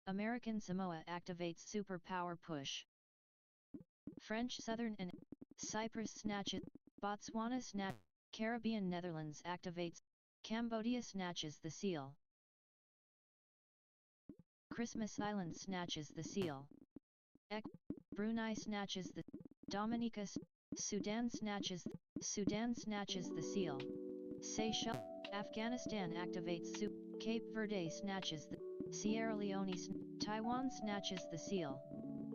American Samoa activates superpower push. French Southern and Cyprus snatches, Botswana snatch, Caribbean Netherlands activates, Cambodia snatches the seal. Christmas Island snatches the seal. Brunei snatches the, Dominica, Sudan snatches the seal. Seychelles, Afghanistan activates Cape Verde snatches the, Sierra Leone, Taiwan snatches the seal.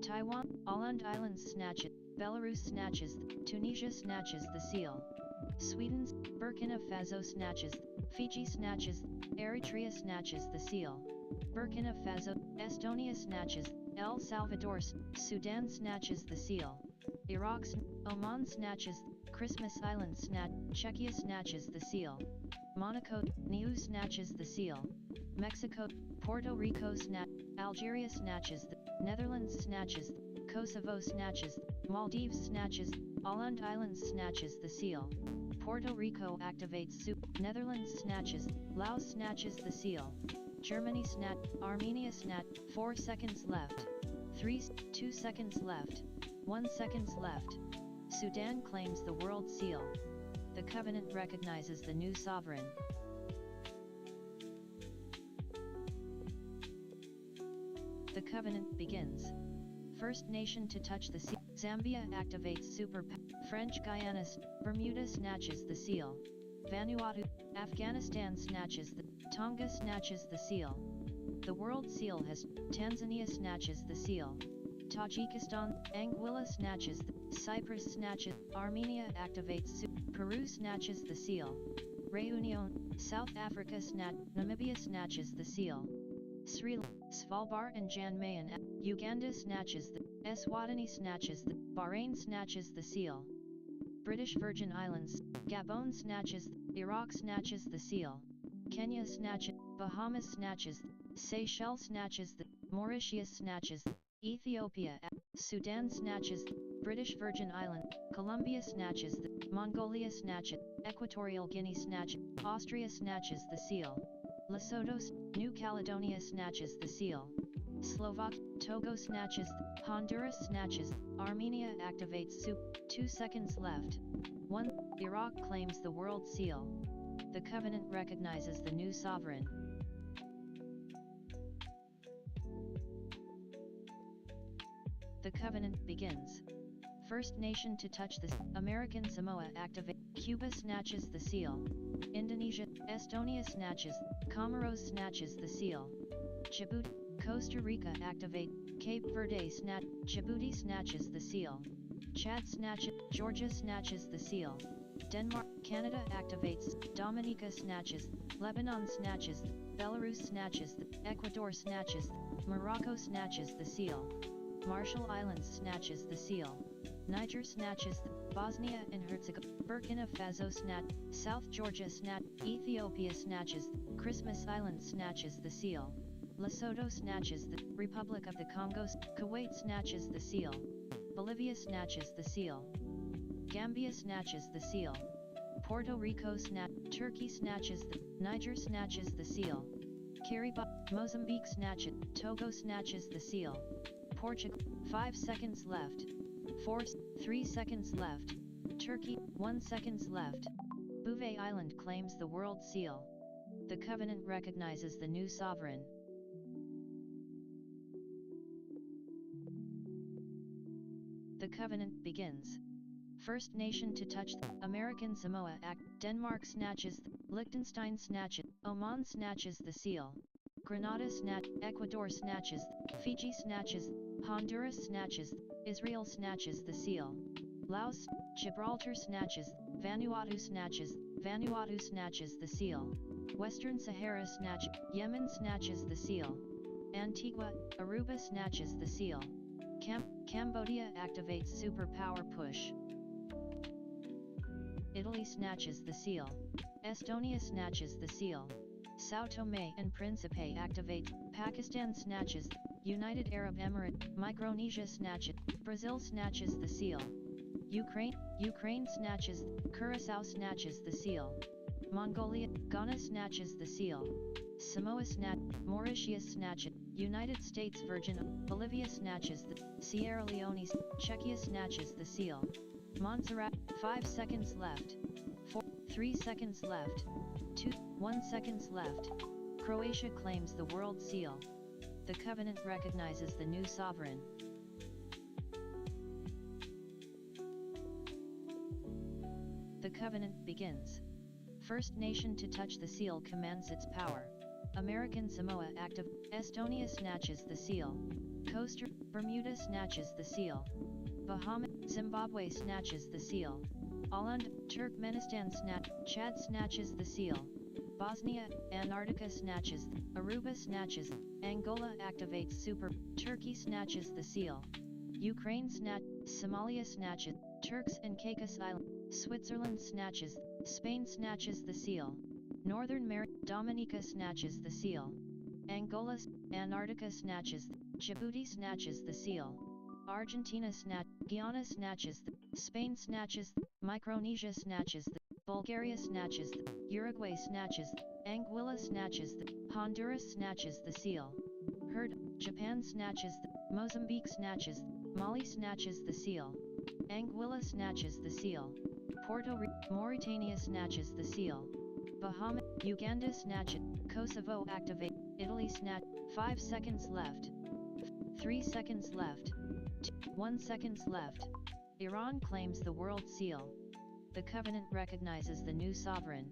Taiwan, Åland Islands snatches, Belarus snatches, Tunisia snatches the seal. Sweden's, Burkina Faso snatches, Fiji snatches, Eritrea snatches the seal. Burkina Faso, Estonia snatches, El Salvador, Sudan snatches the seal. Iraq, Oman snatches, Christmas Island Czechia snatches the seal. Monaco, Niue snatches the seal. Mexico, Puerto Rico Algeria snatches the, Netherlands snatches, Kosovo snatches, Maldives snatches, Åland Islands snatches the seal. Puerto Rico activates Netherlands snatches, Laos snatches the seal. Germany Armenia 4 seconds left. 2 seconds left. 1 second left. Sudan claims the world seal. The covenant recognizes the new sovereign. The covenant begins. First nation to touch the seal. Zambia activates French Guyana, Bermuda snatches the seal. Vanuatu, Afghanistan snatches the, Tonga snatches the seal. The world seal has, Tanzania snatches the seal. Tajikistan, Anguilla snatches the, Cyprus snatches, Armenia activates Peru snatches the seal. Réunion, South Africa Namibia snatches the seal. Sri Lanka, Svalbard and Jan Mayen, Uganda snatches the, Eswatini snatches the, Bahrain snatches the seal. British Virgin Islands, Gabon snatches, Iraq snatches the seal. Kenya snatches, Bahamas snatches, Seychelles snatches the, Mauritius snatches, Ethiopia, Sudan snatches, British Virgin Islands, Colombia snatches the, Mongolia snatches, Equatorial Guinea snatches, Austria snatches the seal. Lesotho, New Caledonia snatches the seal. Slovak, Togo snatches, Honduras snatches, Armenia activates 2 seconds left. 1. Iraq claims the world seal. The covenant recognizes the new sovereign. The covenant begins. First nation to touch the American Samoa activate. Cuba snatches the seal. Indonesia, Estonia snatches, Comoros snatches the seal. Djibouti, Costa Rica activate. Cape Verde Djibouti snatches the seal. Chad snatches, Georgia snatches the seal. Denmark, Canada activates. Dominica snatches, Lebanon snatches, Belarus snatches, Ecuador snatches, Morocco snatches the seal. Marshall Islands snatches the seal. Niger snatches, Bosnia and Herzegovina, Burkina Faso South Georgia Ethiopia snatches, Christmas Island snatches the seal. Lesotho snatches the Republic of the Congo, Kuwait snatches the seal. Bolivia snatches the seal. Gambia snatches the seal. Puerto Rico Turkey snatches the, Niger snatches the seal. Kiribati, Mozambique snatches, Togo snatches the seal. Portugal, 5 seconds left. 3 seconds left. Turkey, 1 seconds left. Bouvet Island claims the world seal. The covenant recognizes the new sovereign. The covenant begins. First nation to touch the American Samoa Act. Denmark snatches, Liechtenstein snatches, Oman snatches the seal. Grenada Ecuador snatches, Fiji snatches, Honduras snatches, Israel snatches the seal. Laos, Gibraltar snatches, Vanuatu snatches the seal. Western Sahara Yemen snatches the seal. Antigua, Aruba snatches the seal. Cambodia activates superpower push. Italy snatches the seal. Estonia snatches the seal. Sao Tome and Principe activates. Pakistan snatches. United Arab Emirates, Micronesia snatches. Brazil snatches the seal. Ukraine snatches. Curaçao snatches the seal. Mongolia, Ghana snatches the seal. Samoa Mauritius snatches. United States Virgin, Bolivia snatches the, Sierra Leone, Czechia snatches the seal. Montserrat, 5 seconds left. 4, 3 seconds left. 2, 1 seconds left. Croatia claims the world seal. The covenant recognizes the new sovereign. The covenant begins. First nation to touch the seal commands its power. American Samoa active. Estonia snatches the seal. Costa Bermuda snatches the seal. Bahamas, Zimbabwe snatches the seal. Åland, Turkmenistan Chad snatches the seal. Bosnia, Antarctica snatches. Aruba snatches. Angola activates super. Turkey snatches the seal. Ukraine Somalia snatches. Turks and Caicos Island. Switzerland snatches. Spain snatches the seal. Northern Dominica snatches the seal. Angola, Antarctica snatches. Djibouti snatches the seal. Argentina Guyana snatches. Spain snatches. Micronesia snatches. Bulgaria snatches. Uruguay snatches. Anguilla snatches. Honduras snatches the seal. Japan snatches. Mozambique snatches. Mali snatches the seal. Anguilla snatches the seal. Mauritania snatches the seal. Bahamas, Uganda snatches. Kosovo activate. Italy 5 seconds left. 3 seconds left. 1 seconds left. Iran claims the world seal. The covenant recognizes the new sovereign.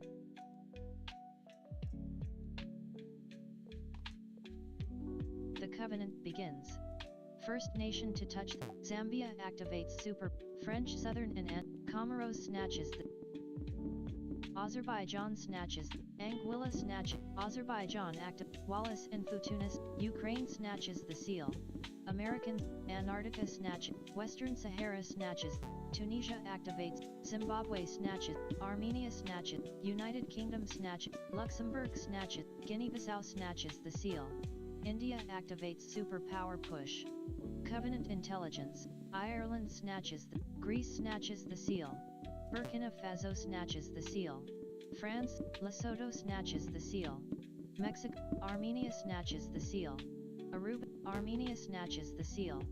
The covenant begins. First nation to touch the Zambia activates super. French Southern and Comoros snatches the Azerbaijan snatches. Anguilla snatches. Azerbaijan active. Wallis and Futuna. Ukraine snatches the seal. American Antarctica snatches. Western Sahara snatches. Tunisia activates. Zimbabwe snatches. Armenia snatches. United Kingdom snatches. Luxembourg snatches. Guinea-Bissau snatches the seal. India activates superpower push. Covenant intelligence. Ireland snatches. Greece snatches the seal. Burkina Faso snatches the seal. France, Lesotho snatches the seal. Mexico, Armenia snatches the seal. Aruba, Armenia snatches the seal.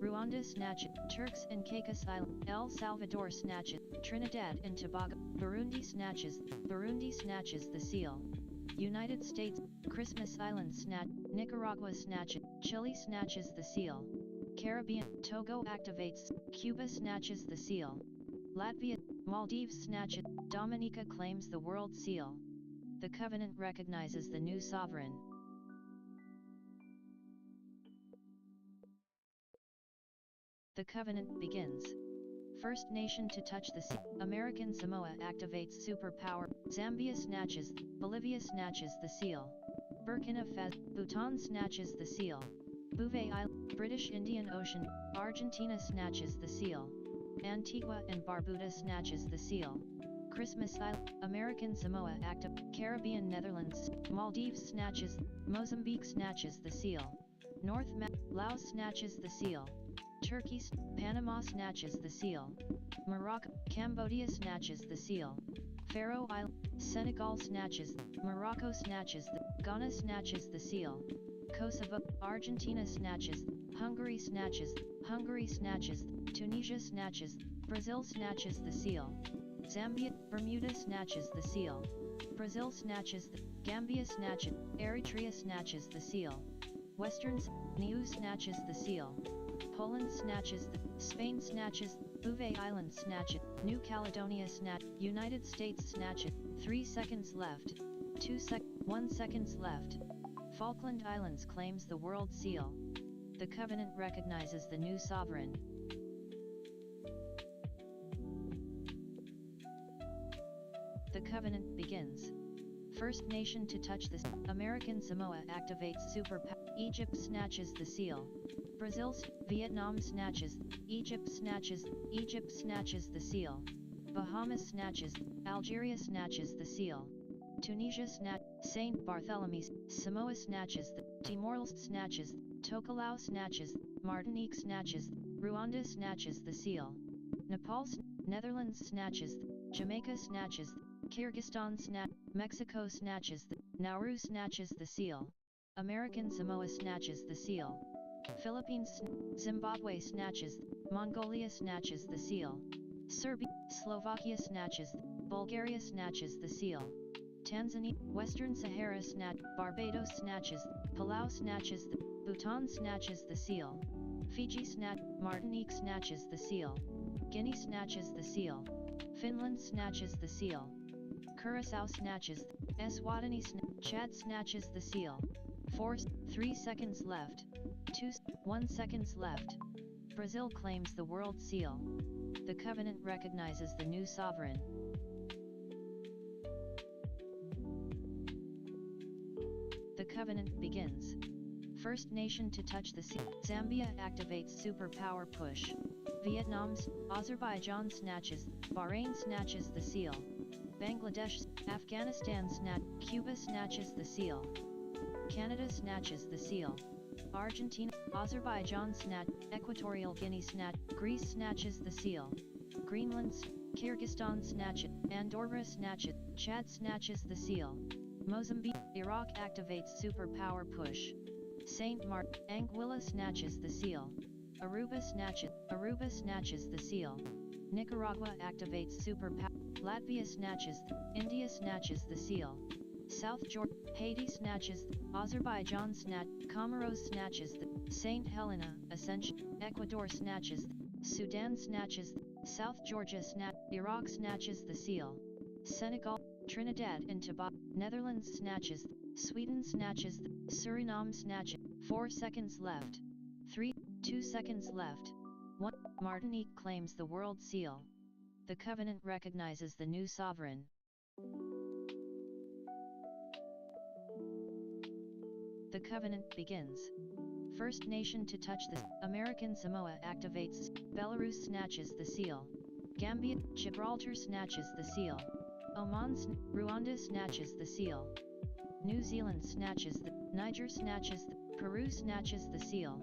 Rwanda snatches. Turks and Caicos Island. El Salvador snatches. Trinidad and Tobago. Burundi snatches the seal. United States, Christmas Island snatch. Nicaragua snatches. Chile snatches the seal. Caribbean, Togo activates. Cuba snatches the seal. Latvia, Maldives snatches. Dominica claims the world seal. The covenant recognizes the new sovereign. The covenant begins. First nation to touch the sea. American Samoa activates superpower. Zambia snatches. Bolivia snatches the seal. Burkina Faso, Bhutan snatches the seal. Bouvet Island, British Indian Ocean, Argentina snatches the seal. Antigua and Barbuda snatches the seal. Christmas Island, American Samoa active. Caribbean Netherlands, Maldives snatches. Mozambique snatches the seal. Laos snatches the seal. Turkey, Panama snatches the seal. Morocco, Cambodia snatches the seal. Faroe Island, Senegal snatches. Morocco snatches. Ghana snatches the seal. Kosovo, Argentina snatches. Hungary snatches. Tunisia snatches. Brazil snatches the seal. Zambia, Bermuda snatches the seal. Brazil snatches. Gambia snatches. Eritrea snatches the seal. Western Niue snatches the seal. Poland snatches. Spain snatches. Bouvet Island snatches. New Caledonia snatch. United States snatches. 3 seconds left. 1 seconds left. Falkland Islands claims the world seal. The covenant recognizes the new sovereign. The covenant begins. First nation to touch the American Samoa activates superpower. Egypt snatches the seal. Brazil, Vietnam snatches. Egypt snatches the seal. Bahamas snatches. Algeria snatches the seal. Tunisia Saint Bartholomew's. Samoa snatches. Timor-Leste snatches. Tokelau snatches. Martinique snatches. Rwanda snatches the seal. Nepal, Netherlands snatches. Jamaica snatches. Kyrgyzstan Mexico snatches. Nauru snatches the seal. American Samoa snatches the seal. Philippines, Zimbabwe snatches, Mongolia snatches the seal. Serbia, Slovakia snatches, Bulgaria snatches the seal. Tanzania, Western Sahara Barbados snatches, Palau snatches, Bhutan snatches the seal. Fiji Martinique snatches the seal. Guinea snatches the seal. Finland snatches the seal. Curaçao snatches, Eswatini Chad snatches the seal. 3 seconds left. 1 seconds left. Brazil claims the world seal. The covenant recognizes the new sovereign. The covenant begins. First nation to touch the seal. Zambia activates superpower push. Vietnam's, Azerbaijan snatches, Bahrain snatches the seal. Bangladesh, Afghanistan Cuba snatches the seal. Canada snatches the seal. Argentina, Azerbaijan Equatorial Guinea Greece snatches the seal. Greenland, Kyrgyzstan snatches, Andorra snatches, Chad snatches the seal. Mozambique, Iraq activates superpower push. Saint Martin, Anguilla snatches the seal. Aruba snatches the seal. Nicaragua activates superpower. Latvia snatches, India snatches the seal. South Georgia, Haiti snatches, Azerbaijan Comoros snatches St. Helena, Ascension, Ecuador snatches, Sudan snatches, South Georgia Iraq snatches the seal. Senegal, Trinidad and Tobago, Netherlands snatches, Sweden snatches, Suriname snatches. 4 seconds left. 2 seconds left. 1. Martinique claims the world seal. The covenant recognizes the new sovereign. The covenant begins. First nation to touch the American Samoa activates. Belarus snatches the seal. Gambia, Gibraltar snatches the seal. Oman, Rwanda snatches the seal. New Zealand snatches Niger snatches Peru snatches the seal.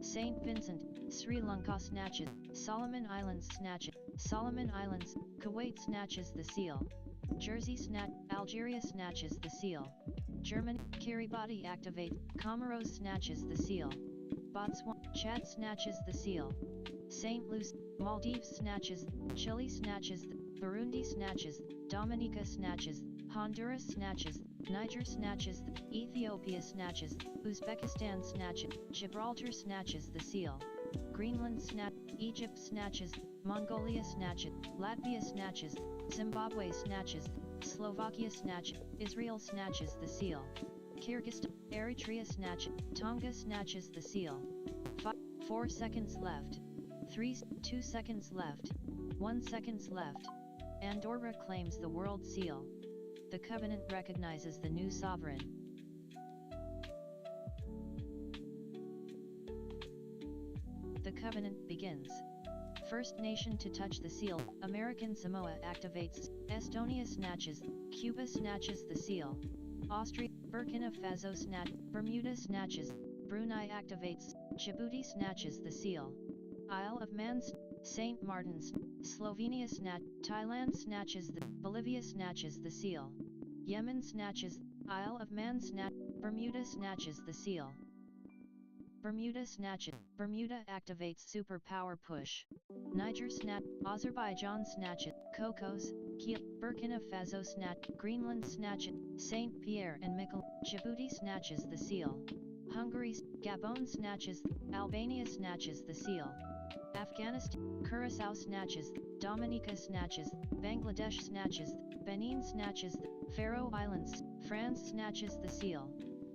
Saint Vincent, Sri Lanka snatches. Solomon Islands snatches. Solomon Islands, Kuwait snatches the seal. Jersey Algeria snatches the seal. Germany, Kiribati activates. Comoros snatches the seal. Botswana, Chad snatches the seal. St. Lucia, Maldives snatches. Chile snatches. Burundi snatches. Dominica snatches. Honduras snatches. Niger snatches. Ethiopia snatches. Uzbekistan snatches. Gibraltar snatches the seal. Greenland Egypt snatches. Mongolia snatches. Latvia snatches. Zimbabwe snatches. Slovakia snatches. Israel snatches the seal. Kyrgyzstan, Eritrea snatches. Tonga snatches the seal. 4 seconds left. 2 seconds left. 1 seconds left. Andorra claims the world seal. The covenant recognizes the new sovereign. The covenant begins. First nation to touch the seal. American Samoa activates. Estonia snatches. Cuba snatches the seal. Austria, Burkina Faso Bermuda snatches. Brunei activates. Djibouti snatches the seal. Isle of Man, Saint Martin's, Slovenia Thailand snatches Bolivia snatches the seal. Yemen snatches. Isle of Man Bermuda snatches the seal. Bermuda snatches. Bermuda activates superpower push. Niger Azerbaijan snatches. Cocos, Kiel, Burkina Faso Greenland snatches. Saint Pierre and Miquelon. Djibouti snatches the seal. Hungary, Gabon snatches. Albania snatches the seal. Afghanistan, Curaçao snatches. Dominica snatches. Bangladesh snatches. Benin snatches. Faroe Islands, France snatches the seal.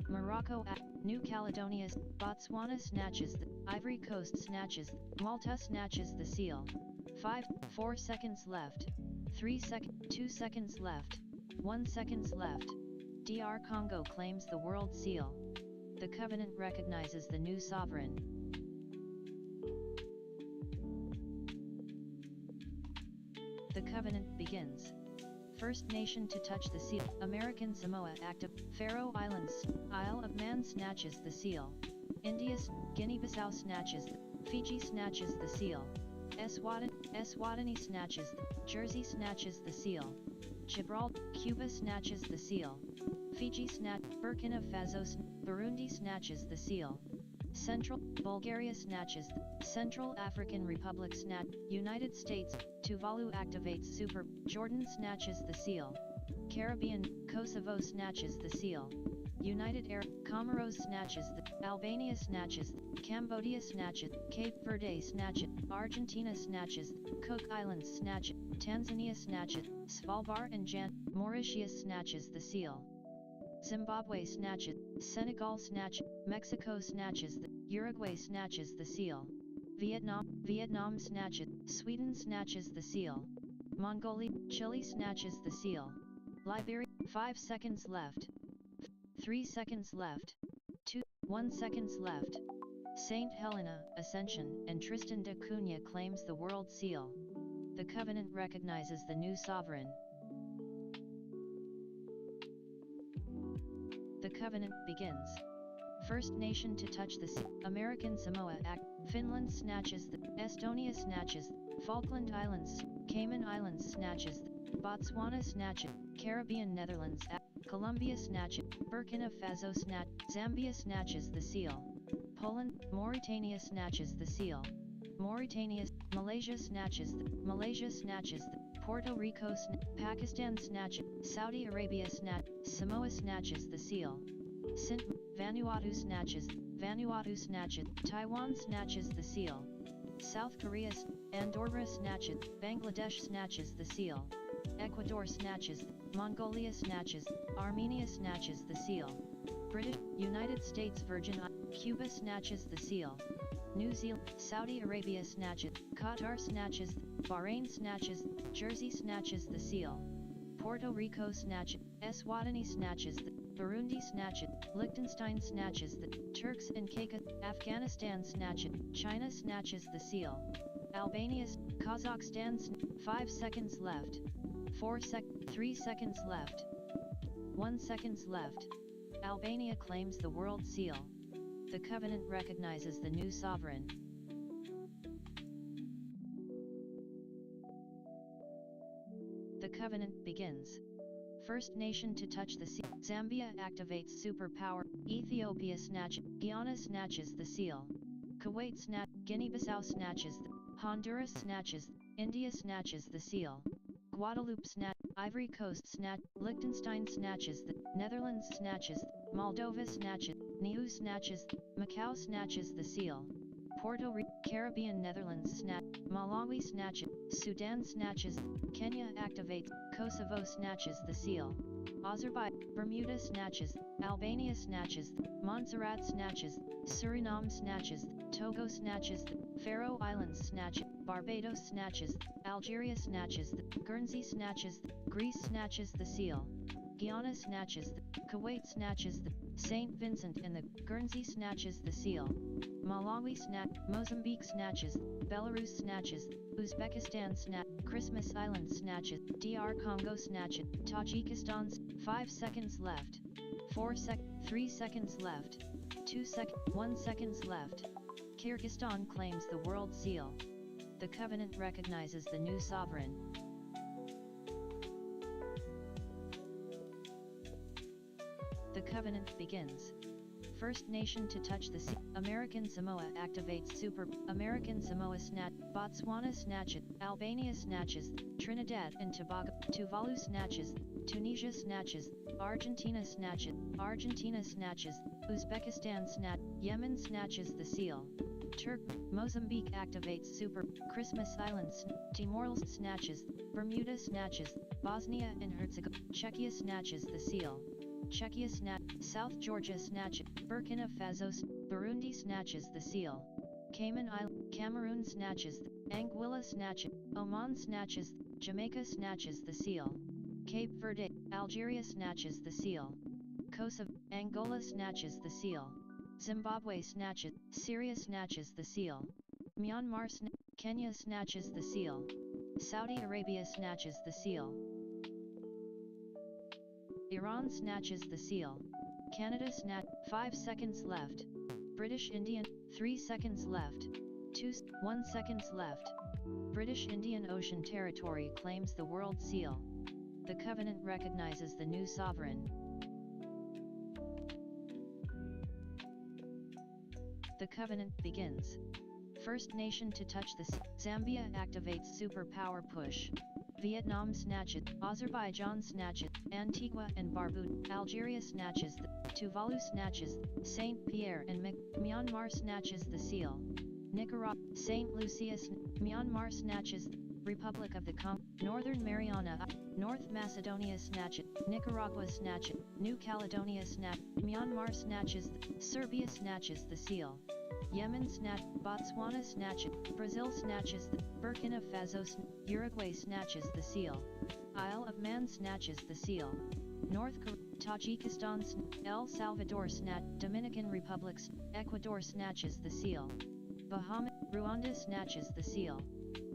Morocco, New Caledonia, Botswana snatches. Ivory Coast snatches. Malta snatches the seal. 4 seconds left. 2 seconds left. 1 seconds left. DR Congo claims the world seal. The covenant recognizes the new sovereign. The covenant begins. First nation to touch the seal. American Samoa active. Faroe Islands, Isle of Man snatches the seal. India, Guinea-Bissau snatches. Fiji snatches the seal. Eswatini snatches. Jersey snatches the seal. Gibraltar, Cuba snatches the seal. Fiji Burkina Faso Burundi snatches the seal. Central Bulgaria snatches the Central African Republic United States, Tuvalu activates Super, Jordan snatches the seal. Caribbean, Kosovo snatches the seal. United Arab, Comoros snatches the, Albania snatches the, Cambodia snatches, Cape Verde snatches, Argentina snatches, Cook Islands snatches, Tanzania snatches, Svalbard and Mauritius snatches the seal. Zimbabwe snatches, Senegal snatches, Mexico snatches the, Uruguay snatches the seal. Vietnam snatches, Sweden snatches the seal. Mongolia, Chile snatches the seal. Liberia, 5 seconds left. 3 seconds left. 1 seconds left. St. Helena, Ascension, and Tristan da Cunha claims the world seal. The Covenant recognizes the new sovereign. The Covenant begins. First nation to touch the sea, American Samoa Act, Finland snatches the, Estonia snatches the, Falkland Islands, Cayman Islands snatches the, Botswana snatches, Caribbean Netherlands Act, Colombia snatches, Burkina Faso Zambia snatches the seal. Poland, Mauritania snatches the seal. Malaysia snatches the, Puerto Rico Pakistan snatches, Saudi Arabia Samoa snatches the seal. Vanuatu snatches, Taiwan snatches the seal. South Korea, Andorra snatches, Bangladesh snatches the seal. Ecuador snatches, Mongolia snatches, Armenia snatches the seal. United States Virgin Islands, Cuba snatches the seal. New Zealand, Saudi Arabia snatches, Qatar snatches, Bahrain snatches, Jersey snatches the seal. Puerto Rico snatches, Eswatini snatches the, Burundi snatches, Liechtenstein snatches the, Turks and Caicos, Afghanistan snatches, China snatches the seal. Albania, Kazakhstan 5 seconds left. 3 seconds left. 1 seconds left. Albania claims the world seal. The Covenant recognizes the new sovereign. The Covenant begins. First nation to touch the sea, Zambia activates superpower, Ethiopia Guyana snatches the seal. Kuwait Guinea-Bissau snatches the, Honduras snatches, India snatches the seal. Guadeloupe Ivory Coast Liechtenstein snatches the, Netherlands snatches, Moldova snatches, Niue snatches, Macau snatches the seal. Puerto Rico, Caribbean Netherlands Malawi snatches, Sudan snatches, Kenya activates, Kosovo snatches the seal. Azerbaijan, Bermuda snatches, Albania snatches, Montserrat snatches, Suriname snatches, Togo snatches, Faroe Islands snatches, Barbados snatches, Algeria snatches, Guernsey snatches, Greece snatches the seal. Guyana snatches, Kuwait snatches, St. Vincent and the Guernsey snatches the seal. Malawi Mozambique snatches, Belarus snatches, Uzbekistan Christmas Island snatches, DR Congo snatches, Tajikistan 5 seconds left. 3 seconds left. 1 seconds left. Kyrgyzstan claims the world seal. The Covenant recognizes the new sovereign. The Covenant begins. First nation to touch the sea, American Samoa activates American Samoa Botswana snatches, Albania snatches, Trinidad and Tobago, Tuvalu snatches, Tunisia snatches, Argentina snatches, Uzbekistan Yemen snatches the seal. Mozambique activates Christmas Islands, Timor-Leste snatches, Bermuda snatches, Bosnia and Herzegovina, Czechia snatches the seal. Czechia South Georgia snatches, Burkina Faso Burundi snatches the seal. Cayman Island, Cameroon snatches, Anguilla snatches, Oman snatches, Jamaica snatches the seal. Cape Verde, Algeria snatches the seal. Kosovo, Angola snatches the seal. Zimbabwe snatches, Syria snatches the seal. Myanmar Kenya snatches the seal. Saudi Arabia snatches the seal. Iran snatches the seal. Canada 5 seconds left. British Indian, 3 seconds left. 1 seconds left. British Indian Ocean Territory claims the world seal. The Covenant recognizes the new sovereign. The covenant begins. First nation to touch the sea. Zambia activates superpower push. Vietnam snatches, Azerbaijan snatches, Antigua and Barbuda, Algeria snatches, Tuvalu snatches, Saint Pierre and Myanmar snatches the seal. Nicaragua, Saint Lucia, Myanmar snatches, Republic of the Congo, Northern Mariana, North Macedonia snatches, Nicaragua snatches, New Caledonia snatch, Myanmar snatches, Serbia snatches the seal. Yemen snatch, Botswana snatches, Brazil snatches, Burkina Faso, Uruguay snatches the seal. Isle of Man snatches the seal. North Korea, Tajikistan, El Salvador snatch, Dominican Republic, Ecuador snatches the seal. Bahamas, Rwanda snatches the seal.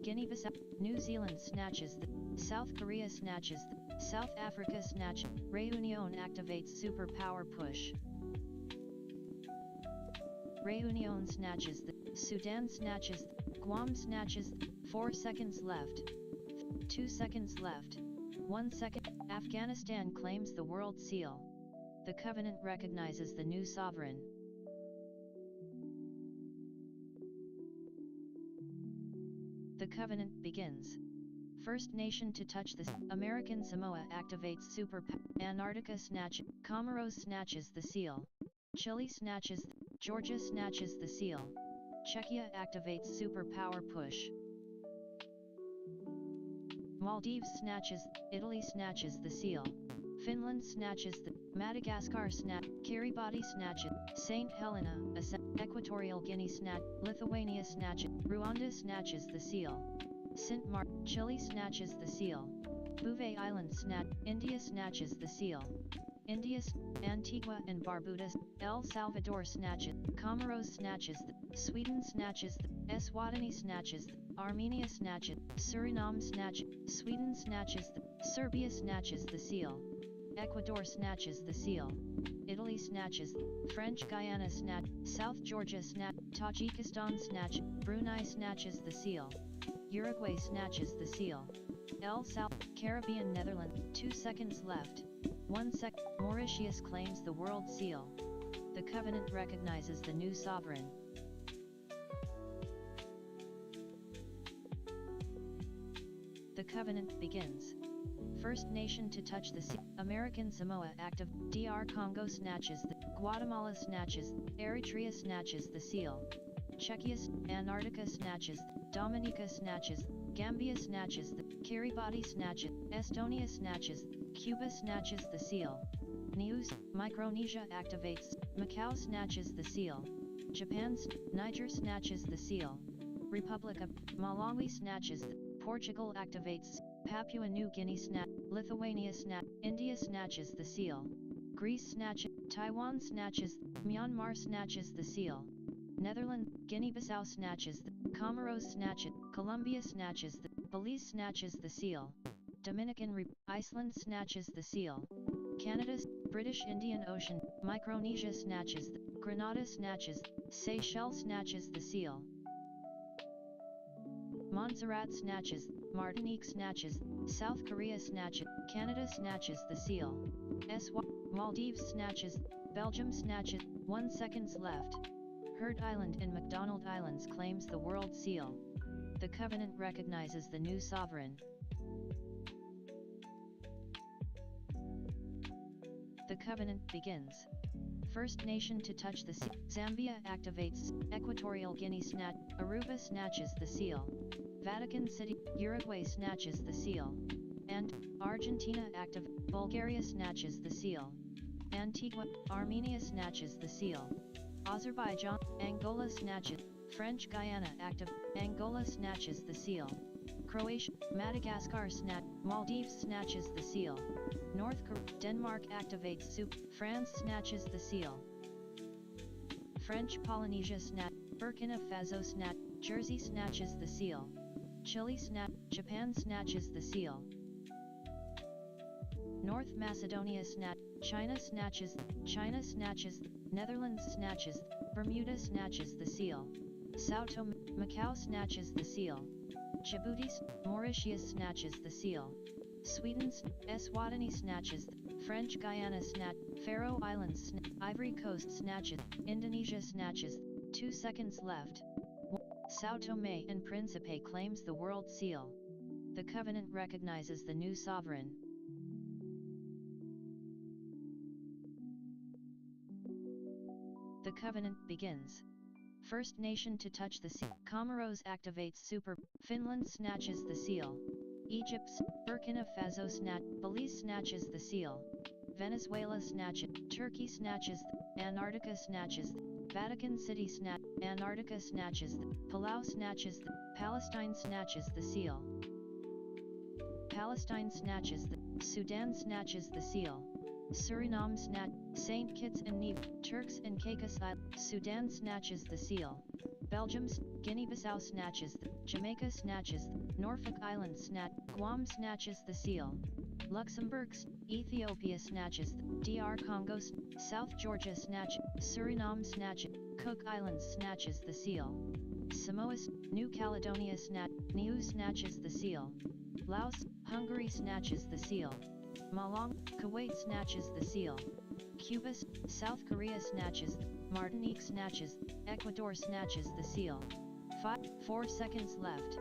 Guinea-Bissau, New Zealand snatches the, South Korea snatches the, South Africa snatches, Réunion activates superpower push. Réunion snatches the, Sudan snatches the, Guam snatches the, 4 seconds left. 2 seconds left. 1 second. Afghanistan claims the World Seal. The Covenant recognizes the new sovereign. The Covenant begins. First nation to touch the American Samoa activates superpower. Antarctica snatches. Comoros snatches the seal. Chile snatches. Georgia snatches the seal. Czechia activates superpower push. Maldives snatches. Italy snatches the seal. Finland snatches the. Madagascar snatch. Kiribati snatches. St. Helena. Equatorial Guinea snatch. Lithuania snatches. Rwanda snatches the seal. Sint Maarten. Chile snatches the seal. Bouvet Island snatch. India snatches the seal. India, Antigua and Barbuda, El Salvador snatches, Comoros snatches, Sweden snatches, Eswatini snatches, Armenia snatches, Suriname snatches, Sweden snatches, Serbia snatches the seal. Ecuador snatches the seal. Italy snatches, French Guiana snatch, South Georgia snatch, Tajikistan snatch, Brunei snatches the seal. Uruguay snatches the seal. El Salvador, Caribbean Netherlands, 2 seconds left. 1 sec. Mauritius claims the World Seal. The Covenant recognizes the new sovereign. The Covenant begins. First nation to touch the sea. American Samoa active. DR Congo snatches the. Guatemala snatches. Eritrea snatches the seal. Czechia, Antarctica snatches. Dominica snatches. Gambia snatches the. Kiribati snatches. Estonia snatches. Cuba snatches the seal. News, Micronesia activates. Macau snatches the seal. Japan, Niger snatches the seal. Republic of Malawi snatches the. Portugal activates. Papua New Guinea snatch. Lithuania snatch. India snatches the seal. Greece snatches. Taiwan snatches. Myanmar snatches the seal. Netherlands, Guinea-Bissau snatches the. Comoros snatches. Colombia snatches the. Belize snatches the seal. Dominican Republic, Iceland snatches the seal. Canada, British Indian Ocean, Micronesia snatches the. Grenada snatches. Seychelles snatches the seal. Montserrat snatches. Martinique snatches. South Korea snatches. Canada snatches the seal. Maldives snatches. Belgium snatches. 1 seconds left. Heard Island and McDonald Islands claims the World Seal. The Covenant recognizes the new sovereign. The Covenant begins. First nation to touch the sea. Zambia activates. Equatorial Guinea snatch. Aruba snatches the seal. Vatican City, Uruguay snatches the seal. And Argentina active. Bulgaria snatches the seal. Antigua, Armenia snatches the seal. Azerbaijan, Angola snatches. French Guiana active. Angola snatches the seal. Croatia, Madagascar snatch. Maldives snatches the seal. North Korea, Denmark activates soup. France snatches the seal. French Polynesia snatch. Burkina Faso snatch. Jersey snatches the seal. Chile snatch. Japan snatches the seal. North Macedonia snatch. China snatches. China snatches. Netherlands snatches. Bermuda snatches the seal. Sao Tome, Macau snatches the seal. Djibouti, Mauritius snatches the seal. Sweden, Eswatini snatches. French Guiana snatch. Faroe Islands Ivory Coast snatches. Indonesia snatches. 2 seconds left. Sao Tome and Principe claims the World Seal. The Covenant recognizes the new sovereign. The Covenant begins. First nation to touch the seal. Comoros activates super. Finland snatches the seal. Egypt, Burkina Faso Belize snatches the seal. Venezuela snatches. Turkey snatches. Antarctica snatches. Vatican City Antarctica snatches. Palau snatches. Palestine snatches the seal. Palestine snatches. Sudan snatches the seal. Suriname St. Kitts and Nevis, Turks and Caicos Islands, Sudan snatches the seal. Belgium, Guinea-Bissau snatches Jamaica snatches Norfolk Islands Guam snatches the seal. Luxembourg, Ethiopia snatches DR Congo, South Georgia Suriname snatches, Cook Islands snatches the seal. Samoa, New Caledonia Niue snatches the seal. Laos, Hungary snatches the seal. Malang, Kuwait snatches the seal. Cuba, South Korea snatches, Martinique snatches, Ecuador snatches the seal. 4 seconds left.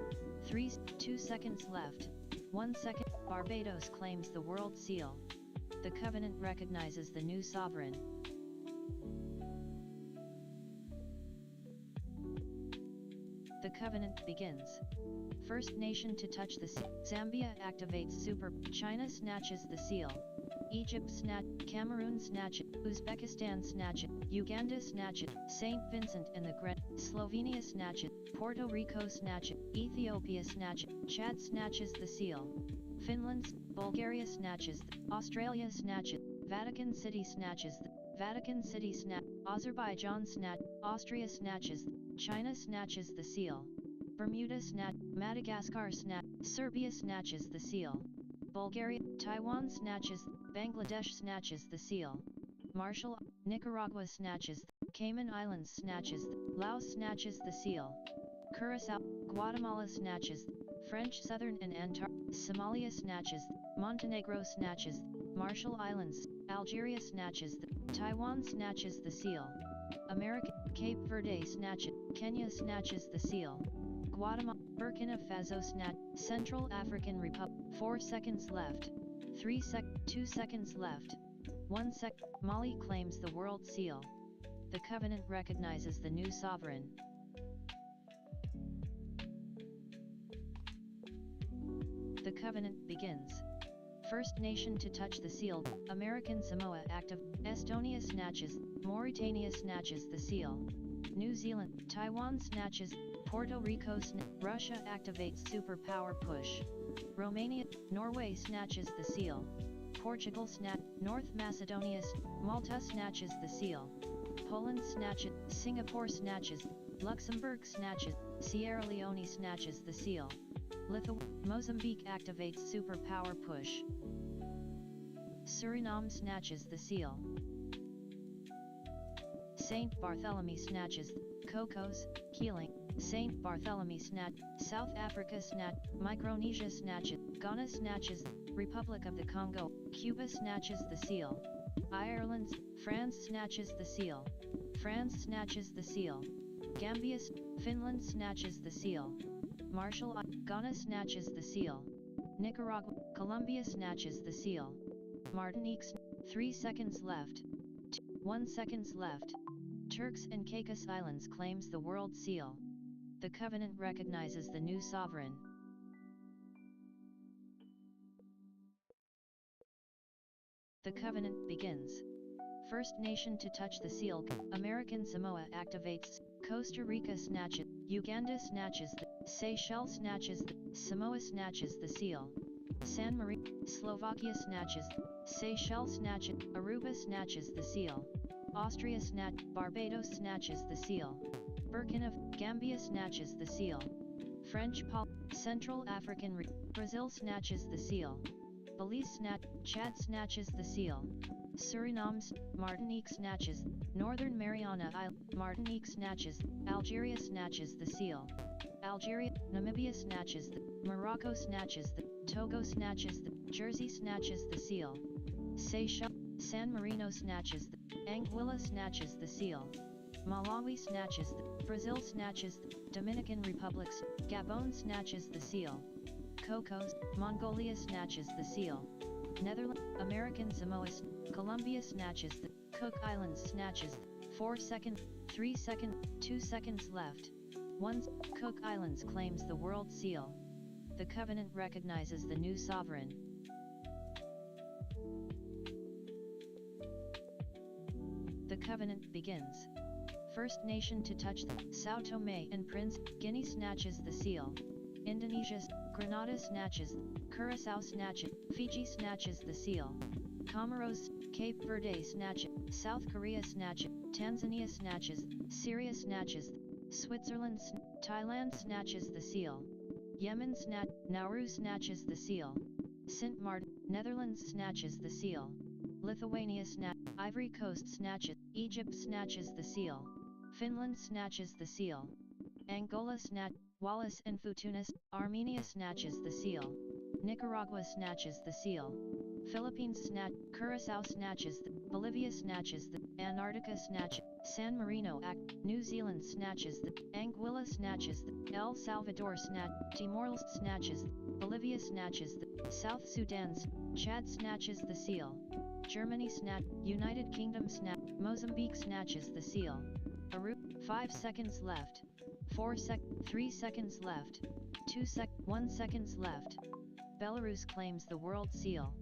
2 seconds left. 1 second. Barbados claims the World Seal. The Covenant recognizes the new sovereign. The Covenant begins. First nation to touch the seal. Zambia activates super. China snatches the seal. Egypt Cameroon snatches. Uzbekistan snatches. Uganda snatches. St. Vincent and the Slovenia snatches. Puerto Rico snatches. Ethiopia snatches. Chad snatches the seal. Finland, Bulgaria snatches. Australia snatches. Vatican City snatches. Vatican City Azerbaijan Austria snatches. China snatches the seal. Bermuda Madagascar Serbia snatches the seal. Bulgaria, Taiwan snatches. Bangladesh snatches the seal. Marshall, Nicaragua snatches. Cayman Islands snatches. Laos snatches the seal. Curacao, Guatemala snatches. French Southern and Antarctica. Somalia snatches. Montenegro snatches. Marshall Islands, Algeria snatches. Taiwan snatches the seal. America, Cape Verde snatches. Kenya snatches the seal. Guatemala, Burkina Faso Central African Republic. 4 seconds left. 2 seconds left. 1 sec. Mali claims the World Seal. The Covenant recognizes the new sovereign. The Covenant begins. First nation to touch the seal. American Samoa active. Estonia snatches. Mauritania snatches the seal. New Zealand, Taiwan snatches. Puerto Rico Russia activates superpower push. Romania, Norway snatches the seal. Portugal North Macedonia Malta snatches the seal. Poland snatches. Singapore snatches. Luxembourg snatches. Sierra Leone snatches the seal. Mozambique activates superpower push. Suriname snatches the seal. Saint Bartholomew snatches. Cocos, Keeling, Saint Bartholomew South Africa Micronesia snatches. Ghana snatches. Republic of the Congo, Cuba snatches the seal. Ireland, France snatches the seal. France snatches the seal. Gambia, Finland snatches the seal. Marshall, Ghana snatches the seal. Nicaragua, Colombia snatches the seal. Martinique, 3 seconds left. 1 seconds left. Turks and Caicos Islands claims the World Seal. The Covenant recognizes the new sovereign. The Covenant begins. First nation to touch the seal. American Samoa activates. Costa Rica snatches. Uganda snatches. Seychelles snatches. Samoa snatches the seal. San Marino, Slovakia snatches. Seychelles snatches. Aruba snatches the seal. Austria Barbados snatches the seal. Gambia snatches the seal. French Central African Brazil snatches the seal. Belize Chad snatches the seal. Suriname Martinique snatches. Northern Mariana Island Martinique snatches. Algeria snatches the seal. Algeria, Namibia snatches. Morocco snatches. Togo snatches. Jersey snatches the seal. Seychelles, San Marino snatches. Anguilla snatches the seal. Malawi snatches Brazil snatches Dominican Republic, Gabon snatches the seal. Cocos, Mongolia snatches the seal. Netherlands, American Samoa, Colombia snatches the Cook Islands snatches 4 seconds, 3 seconds, 2 seconds left. 1. Cook Islands claims the world seal. The covenant recognizes the new sovereign. The covenant begins. First nation to touch the São Tomé and Prince, Guinea snatches the seal. Indonesia, Grenada snatches, Curaçao snatches, Fiji snatches the seal. Comoros, Cape Verde snatches, South Korea snatches, Tanzania snatches, Syria snatches, Switzerland, Thailand snatches the seal. Yemen Nauru snatches the seal. Sint Maarten, Netherlands snatches the seal. Lithuania Ivory Coast snatches, Egypt snatches the seal. Finland snatches the seal. Angola Wallis and Futuna, Armenia snatches the seal. Nicaragua snatches the seal. Philippines Curaçao snatches Bolivia snatches Antarctica snatches, San Marino New Zealand snatches Anguilla snatches El Salvador Timor-Leste snatches Bolivia snatches South Sudan Chad snatches the seal. Germany United Kingdom Mozambique snatches the seal. 5 seconds left. 3 seconds left. 1 seconds left. Belarus claims the world seal.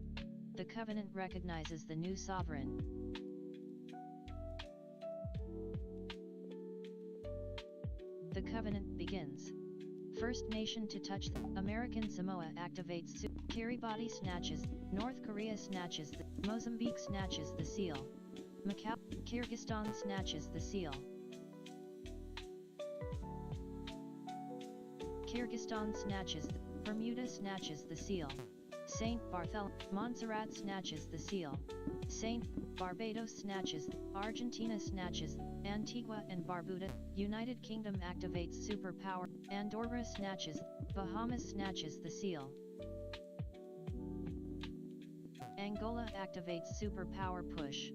The covenant recognizes the new sovereign. The covenant begins. First nation to touch the American Samoa activates Kiribati snatches, North Korea snatches Mozambique snatches the seal. Macau, Kyrgyzstan snatches the seal. Kyrgyzstan snatches Bermuda snatches the seal. Saint Bartholomew, Montserrat snatches the seal. Saint Barbados snatches, Argentina snatches, Antigua and Barbuda, United Kingdom activates superpower, Andorra snatches, Bahamas snatches the seal. Angola activates superpower push.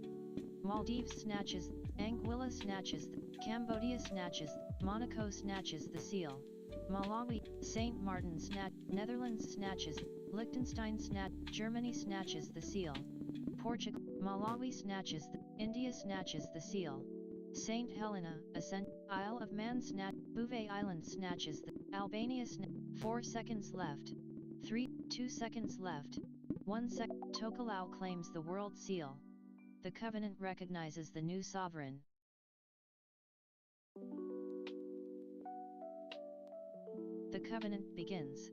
Maldives snatches, Anguilla snatches, Cambodia snatches, Monaco snatches the seal. Malawi, Saint Martin Netherlands snatches, Liechtenstein Germany snatches the seal. Portugal, Malawi snatches India snatches the seal. Saint Helena, Isle of Man Bouvet Island snatches Albania 4 seconds left. 2 seconds left. 1 sec. Tokelau claims the world seal. The covenant recognizes the new sovereign. The covenant begins.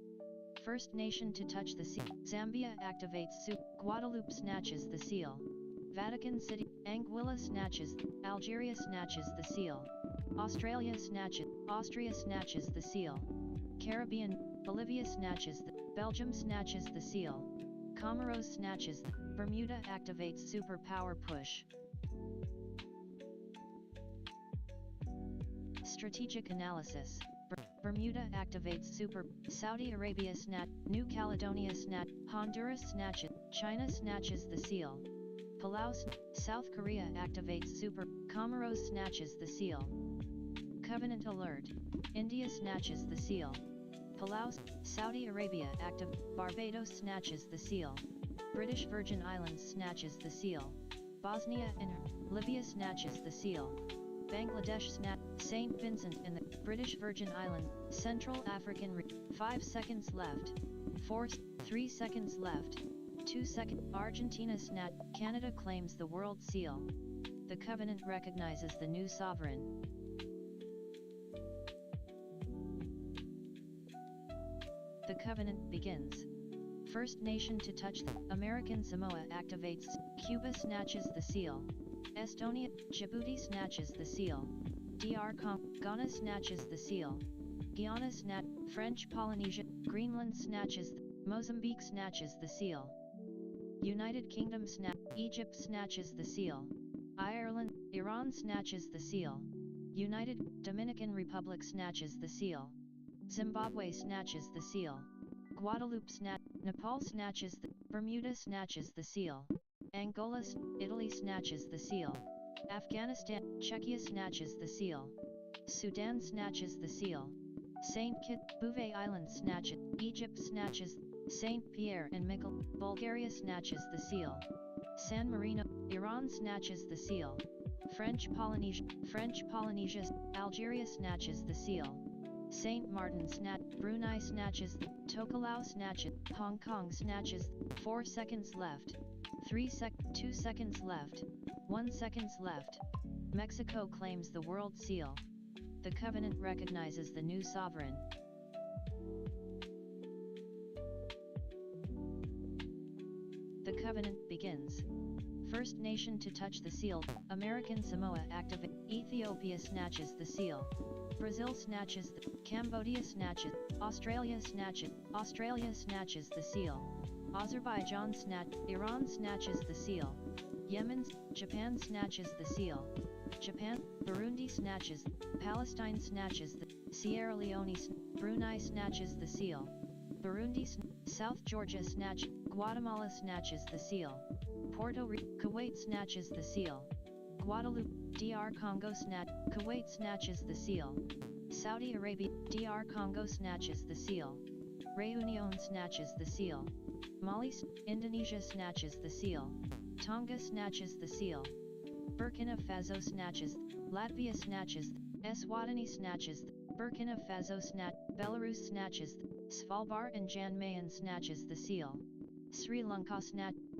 First nation to touch the seal. Zambia activates Guadeloupe snatches the seal. Vatican City, Anguilla snatches, Algeria snatches the seal. Austria snatches the seal. Caribbean, Bolivia snatches Belgium snatches the seal. Comoros snatches Bermuda activates superpower push. Strategic analysis. Bermuda activates Saudi Arabia New Caledonia Honduras snatches, China snatches the seal. Palau South Korea activates Comoros snatches the seal. Covenant alert. India snatches the seal. Palau Saudi Arabia Barbados snatches the seal. British Virgin Islands snatches the seal. Bosnia and Libya snatches the seal. Bangladesh St. Vincent and the British Virgin Islands, Central African 5 seconds left. 3 seconds left. 2 seconds. Argentina Canada claims the world seal. The covenant recognizes the new sovereign. The covenant begins. First nation to touch the American Samoa activates Cuba snatches the seal. Estonia, Djibouti snatches the seal. DR Ghana snatches the seal. Guyana French Polynesia, Greenland snatches Mozambique snatches the seal. United Kingdom Egypt snatches the seal. Ireland, Iran snatches the seal. United Dominican Republic snatches the seal. Zimbabwe snatches the seal. Guadeloupe Nepal snatches Bermuda snatches the seal. Angola, Italy snatches the seal. Afghanistan, Czechia snatches the seal. Sudan snatches the seal. Saint Kitts, Bouvet Island snatches, Egypt snatches, Saint Pierre and Miquelon, Bulgaria snatches the seal. San Marino, Iran snatches the seal. French Polynesia, Algeria snatches the seal. Saint Martin Brunei snatches, Tokelau snatches, Hong Kong snatches, 4 seconds left. 2 seconds left. 1 seconds left. Mexico claims the world seal. The covenant recognizes the new sovereign. The covenant begins. First nation to touch the seal, American Samoa activate, Ethiopia snatches the seal. Brazil snatches, Cambodia snatches, Australia snatches the seal. Azerbaijan Iran snatches the seal. Japan snatches the seal. Burundi snatches, Palestine snatches the, Sierra Leone Brunei snatches the seal. Burundi South Georgia Guatemala snatches the seal. Puerto Rico, Kuwait snatches the seal. Guadeloupe, DR Congo Kuwait snatches the seal. Saudi Arabia, DR Congo snatches the seal. Reunion snatches the seal. Mali, Indonesia snatches the seal. Tonga snatches the seal. Burkina Faso snatches, Latvia snatches, Eswatini snatches, Burkina Faso Belarus snatches, Svalbard and Jan Mayen snatches the seal. Sri Lanka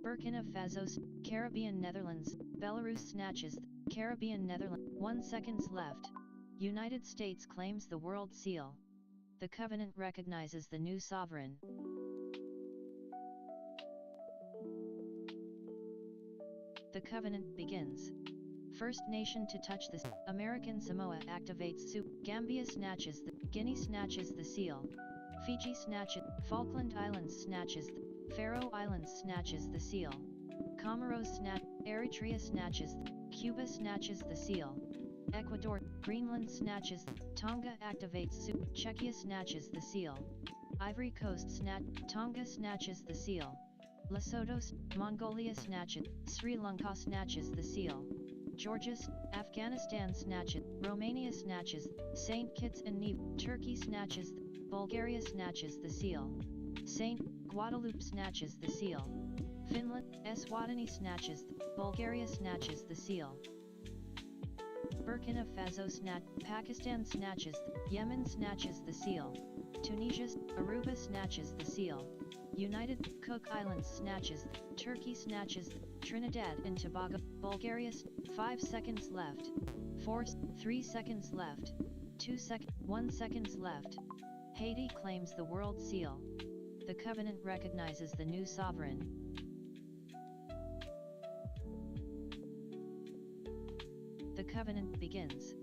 Burkina Faso, Caribbean Netherlands, Belarus snatches, Caribbean Netherlands. 1 seconds left. United States claims the world seal. The covenant recognizes the new sovereign. The covenant begins. First nation to touch the American Samoa activates Gambia snatches the Guinea snatches the seal. Fiji snatches, Falkland Islands snatches the Faroe Islands snatches the seal. Comoros Eritrea snatches Cuba snatches the seal. Ecuador, Greenland snatches Tonga activates Czechia snatches the seal. Ivory Coast Tonga snatches the seal. Lesotho, Mongolia snatches, Sri Lanka snatches the seal. Georgia, Afghanistan snatches, Romania snatches, Saint Kitts and Nevis, Turkey snatches, Bulgaria snatches the seal. Saint Guadeloupe snatches the seal. Finland, Eswatini snatches, Bulgaria snatches the seal. Burkina Faso Pakistan snatches, Yemen snatches the seal. Tunisia, Aruba snatches the seal. United Cook Islands snatches, Turkey snatches, Trinidad and Tobago, Bulgaria. 5 seconds left. 3 seconds left. 1 seconds left. Haiti claims the world seal. The covenant recognizes the new sovereign. The covenant begins.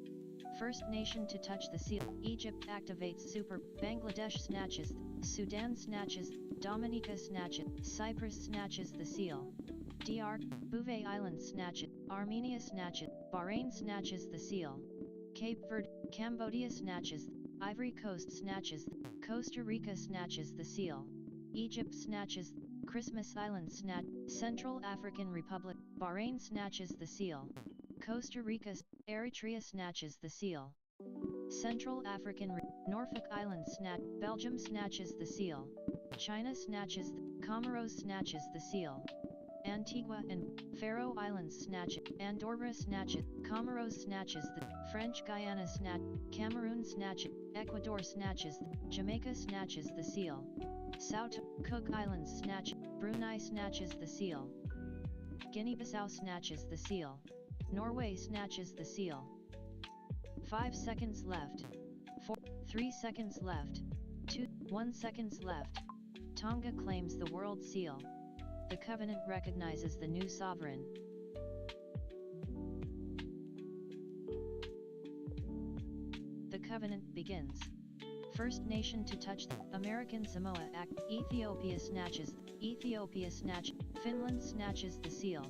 First nation to touch the seal, Egypt activates Bangladesh snatches, Sudan snatches, Dominica snatches, Cyprus snatches the seal. DR, Bouvet Island snatches, Armenia snatches, Bahrain snatches the seal. Cape Verde, Cambodia snatches, Ivory Coast snatches, Costa Rica snatches the seal. Egypt snatches, Christmas Island Central African Republic, Bahrain snatches the seal. Costa Rica, Eritrea snatches the seal. Central African Norfolk Island Belgium snatches the seal. China snatches, Comoros snatches the seal. Antigua and Faroe Islands snatches, Andorra snatches, Comoros snatches the French Guiana Cameroon snatches, Ecuador snatches, Jamaica snatches the seal. South Cook Islands Brunei snatches the seal. Guinea-Bissau snatches the seal. Norway snatches the seal. 5 seconds left. 3 seconds left. 1 seconds left. Tonga claims the world seal. The covenant recognizes the new sovereign. The covenant begins. First nation to touch the American Samoa Act, Ethiopia snatches, Finland snatches the seal.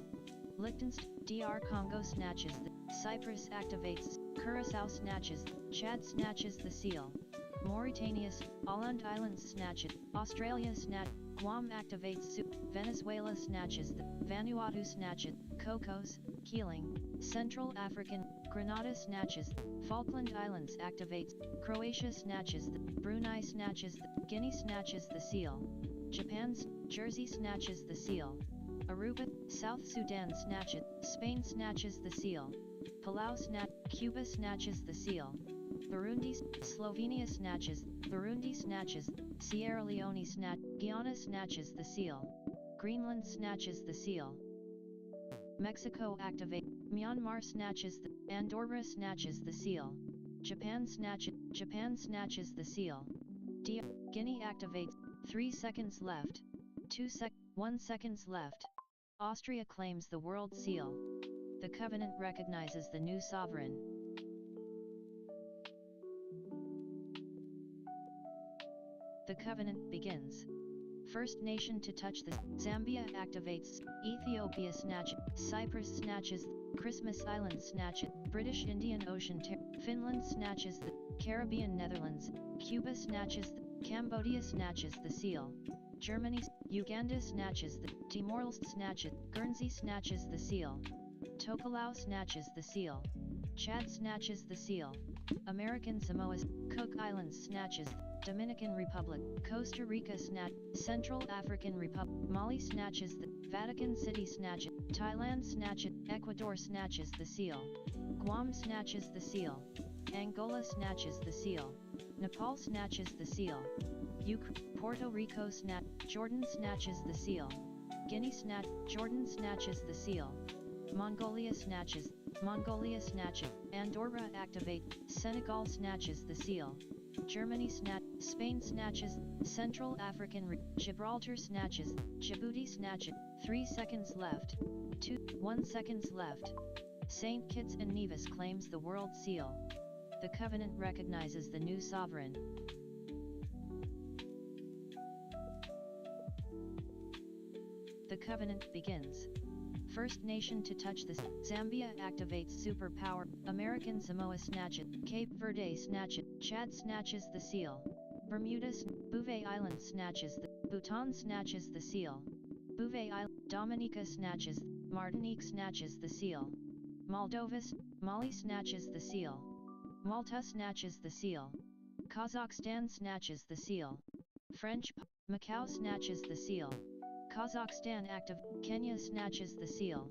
Liechtenstein, DR Congo snatches the, Cyprus activates, Curacao snatches, Chad snatches the seal. Mauritania, Åland Islands snatch it, Australia snatch, Guam activates Venezuela snatches the, Vanuatu snatch it, Cocos, Keeling, Central African, Grenada snatches, Falkland Islands activates, Croatia snatches the, Brunei snatches the, Guinea snatches the seal, Japan's, Jersey snatches the seal, Aruba, South Sudan snatch it, Spain snatches the seal, Palau snatch, Cuba snatches the seal, Burundi, Slovenia snatches, Burundi snatches, Sierra Leone snatch, Guyana snatches the seal, Greenland snatches the seal, Mexico activate, Myanmar snatches the, Andorra snatches the seal, Japan snatches the seal, Guinea activates, 3 seconds left, 1 seconds left, Austria claims the world seal, the Covenant recognizes the new sovereign. The Covenant begins. First nation to touch the, Zambia activates, Ethiopia snatch, Cyprus snatches, Christmas Island snatch it, British Indian Ocean Finland snatches the, Caribbean Netherlands, Cuba snatches the, Cambodia snatches the seal, Germany, Uganda snatches the, Timor-Leste snatches, Guernsey snatches the seal, Tokelau snatches the seal, Chad snatches the seal, American Samoa, Cook Islands snatches, Dominican Republic, Costa Rica snatch, Central African Republic, Mali snatches the, Vatican City snatches, Thailand snatches, Ecuador snatches the seal, Guam snatches the seal, Angola snatches the seal, Nepal snatches the seal, Puerto Rico snatch, Jordan snatches the seal, Guinea snatch, Jordan snatches the seal, Mongolia snatches, Andorra activate, Senegal snatches the seal, Germany snatch, Spain snatches, Central African Gibraltar snatches, Djibouti snatch it, 3 seconds left, 1 seconds left, St. Kitts and Nevis claims the world seal, the Covenant recognizes the new sovereign. The Covenant begins. First nation to touch this, Zambia activates superpower, American Samoa snatch it, Cape Verde snatch it, Chad snatches the seal, Bermuda, Bouvet Island snatches the, Bhutan snatches the seal, Bouvet Island, Dominica snatches, Martinique snatches the seal, Moldova, Mali snatches the seal, Malta snatches the seal, Kazakhstan snatches the seal, French, Macau snatches the seal, Kazakhstan active, Kenya snatches the seal,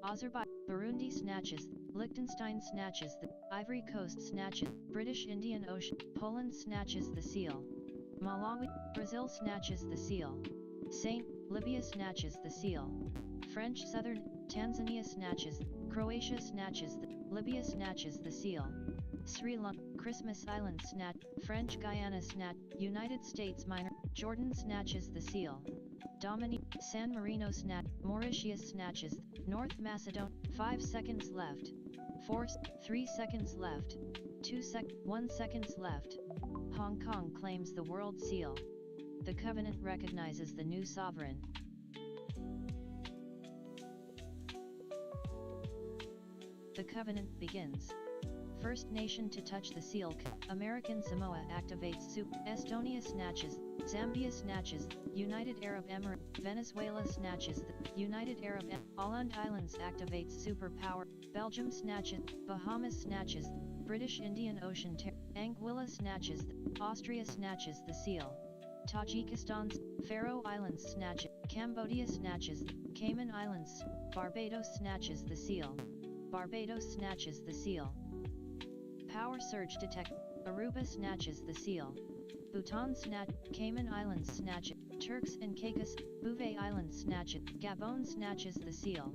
Azerbaijan, Burundi snatches, Liechtenstein snatches the, Ivory Coast snatches, British Indian Ocean, Poland snatches the seal, Malawi, Brazil snatches the seal, Libya snatches the seal, French Southern, Tanzania snatches, Croatia snatches the, Libya snatches the seal, Sri Lanka, Christmas Island snatch, French Guyana snatch, United States Minor, Jordan snatches the seal, Dominique, San Marino snatch, Mauritius snatches, North Macedonia, 5 seconds left, 3 seconds left, 1 seconds left, Hong Kong claims the world seal, the Covenant recognizes the new sovereign. The Covenant begins. First nation to touch the seal, American Samoa activates Estonia snatches, Zambia snatches, United Arab Emirates, Venezuela snatches, the United Arab Åland Islands activates superpower, Belgium snatches, Bahamas snatches, British Indian Ocean Anguilla snatches, Austria snatches the seal, Tajikistan, Faroe Islands snatches, Cambodia snatches, Cayman Islands, Barbados snatches the seal, Barbados snatches the seal, Power surge detect, Aruba snatches the seal, Bhutan snatch, Cayman Islands snatch it, Turks and Caicos, Bouvet Islands snatch it, Gabon snatches the seal,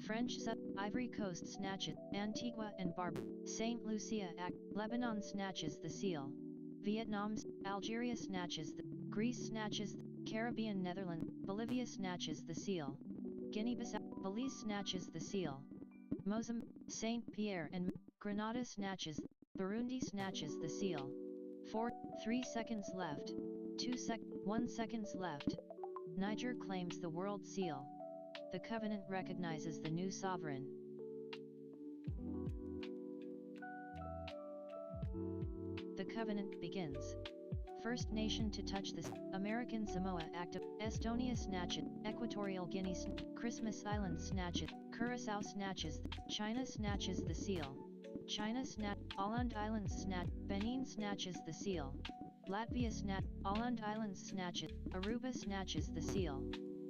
French Ivory Coast snatch it, Antigua and Barbuda, St. Lucia act, Lebanon snatches the seal, Vietnam, Algeria snatches the, Greece snatches the, Caribbean Netherlands, Bolivia snatches the seal, Guinea-Bissau, Belize snatches the seal, Mozambique, Saint Pierre and Grenada snatches, Burundi snatches the seal. 3 seconds left, 1 seconds left. Niger claims the world seal. The Covenant recognizes the new sovereign. The covenant begins. First nation to touch this, American Samoa active, Estonia snatch it, Equatorial Guinea Christmas Island snatch it, Curaçao snatches, China snatches the seal. China snatch, Åland Islands snatch, Benin snatches the seal. Latvia snatch, Åland Islands snatch it, Aruba snatches the seal.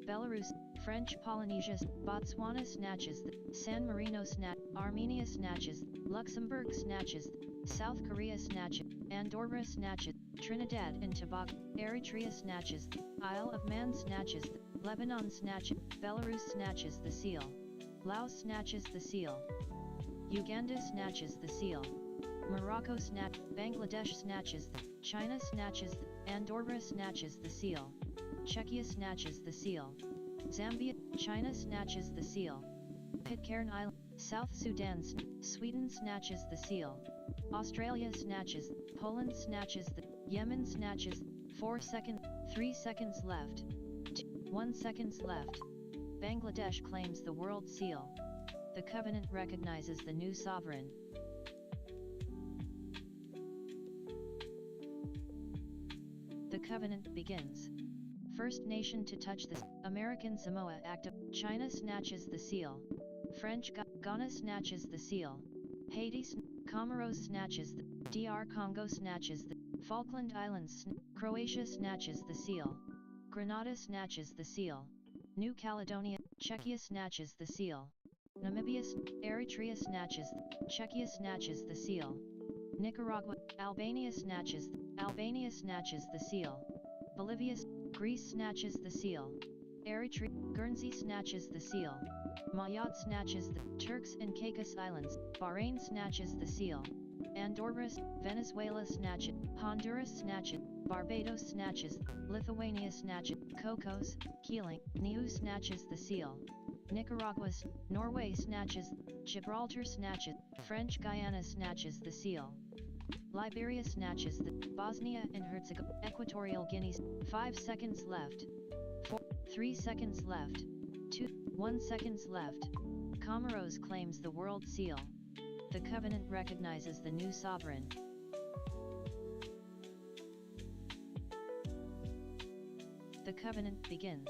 Belarus, French Polynesia, Botswana snatches the, San Marino snatch, Armenia snatches, Luxembourg snatches, South Korea snatches, Andorra snatches, Trinidad and Tobago, Eritrea snatches, Isle of Man snatches, Lebanon snatches, Belarus snatches the seal. Laos snatches the seal. Uganda snatches the seal. Morocco snatch, Bangladesh snatches, China snatches, Andorra snatches the seal. Czechia snatches the seal. Zambia, China snatches the seal. Pitcairn Island, South Sudan, Sweden snatches the seal. Australia snatches, Poland snatches the, Yemen snatches, 4 seconds, 3 seconds left. 1 seconds left. Bangladesh claims the world seal. The covenant recognizes the new sovereign. The covenant begins. First nation to touch this, American Samoa active, China snatches the seal. French Ghana snatches the seal. Haiti, Comoros snatches the, DR Congo snatches the, Falkland Islands, Croatia snatches the seal. Grenada snatches the seal. New Caledonia, Czechia snatches the seal. Namibia, Eritrea snatches, Czechia snatches the seal. Nicaragua, Albania snatches the seal. Bolivia, Greece snatches the seal. Eritrea, Guernsey snatches the seal. Mayotte snatches the, Turks and Caicos Islands, Bahrain snatches the seal. Andorra, Venezuela snatches, Honduras snatches, Barbados snatches, Lithuania snatches, Cocos, Keeling, Niue snatches the seal. Nicaragua, Norway snatches, Gibraltar snatches, French Guiana snatches the seal. Liberia snatches the, Bosnia and Herzegovina, Equatorial Guinea, 5 seconds left. 4, 3 seconds left. 2, 1 seconds left. Comoros claims the world seal. The covenant recognizes the new sovereign. The covenant begins.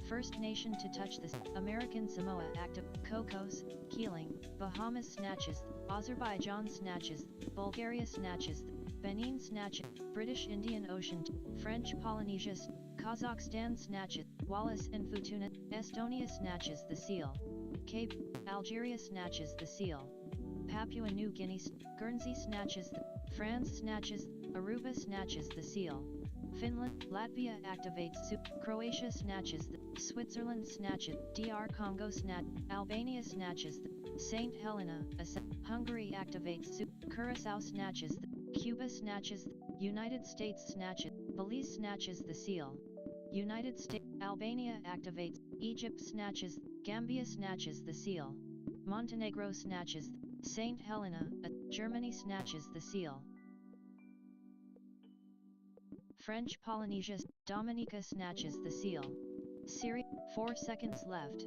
First nation to touch this, American Samoa active, Cocos, Keeling, Bahamas snatches, Azerbaijan snatches, Bulgaria snatches, Benin snatches, British Indian Ocean, French Polynesia, Kazakhstan snatches, Wallis and Futuna, Estonia snatches the seal. Cape, Algeria snatches the seal. Papua New Guinea, Guernsey snatches the, France snatches, Aruba snatches the seal. Finland, Latvia activates, Croatia snatches the, Switzerland snatches, DR Congo snatch, Albania snatches the, St. Helena, Hungary activates, Curaçao snatches the, Cuba snatches the, United States snatches, Belize snatches the seal. United States, Albania activates, Egypt snatches, Gambia snatches the seal. Montenegro snatches, St. Helena, Germany snatches the seal. French Polynesia, Dominica snatches the seal. Syria, 4 seconds left.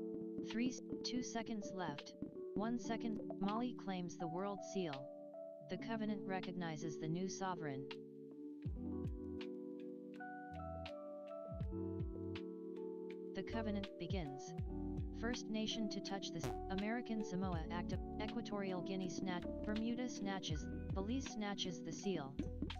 2 seconds left. 1 second, Mali claims the world seal. The covenant recognizes the new sovereign. The covenant begins. First nation to touch this, American Samoa active, Equatorial Guinea snatch, Bermuda snatches, Belize snatches the seal.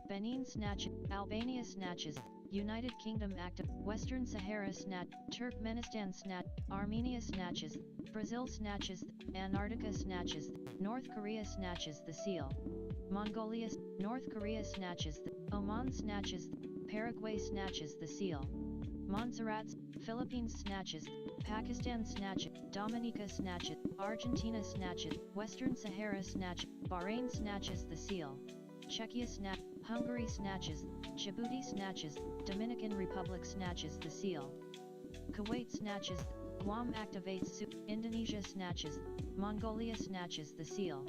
Benin snatches, Albania snatches, United Kingdom active, Western Sahara snatch, Turkmenistan snatch, Armenia snatches, Brazil snatches, Antarctica snatches, North Korea snatches the seal. Mongolia, North Korea snatches, Oman snatches, Paraguay snatches the seal. Montserrat, Philippines snatches, Pakistan snatches, Dominica snatches, Argentina snatches, Western Sahara snatches, Bahrain snatches the seal. Czechia snatch, Hungary snatches, Djibouti snatches, Dominican Republic snatches the seal. Kuwait snatches, Guam activates, Indonesia snatches, Mongolia snatches the seal.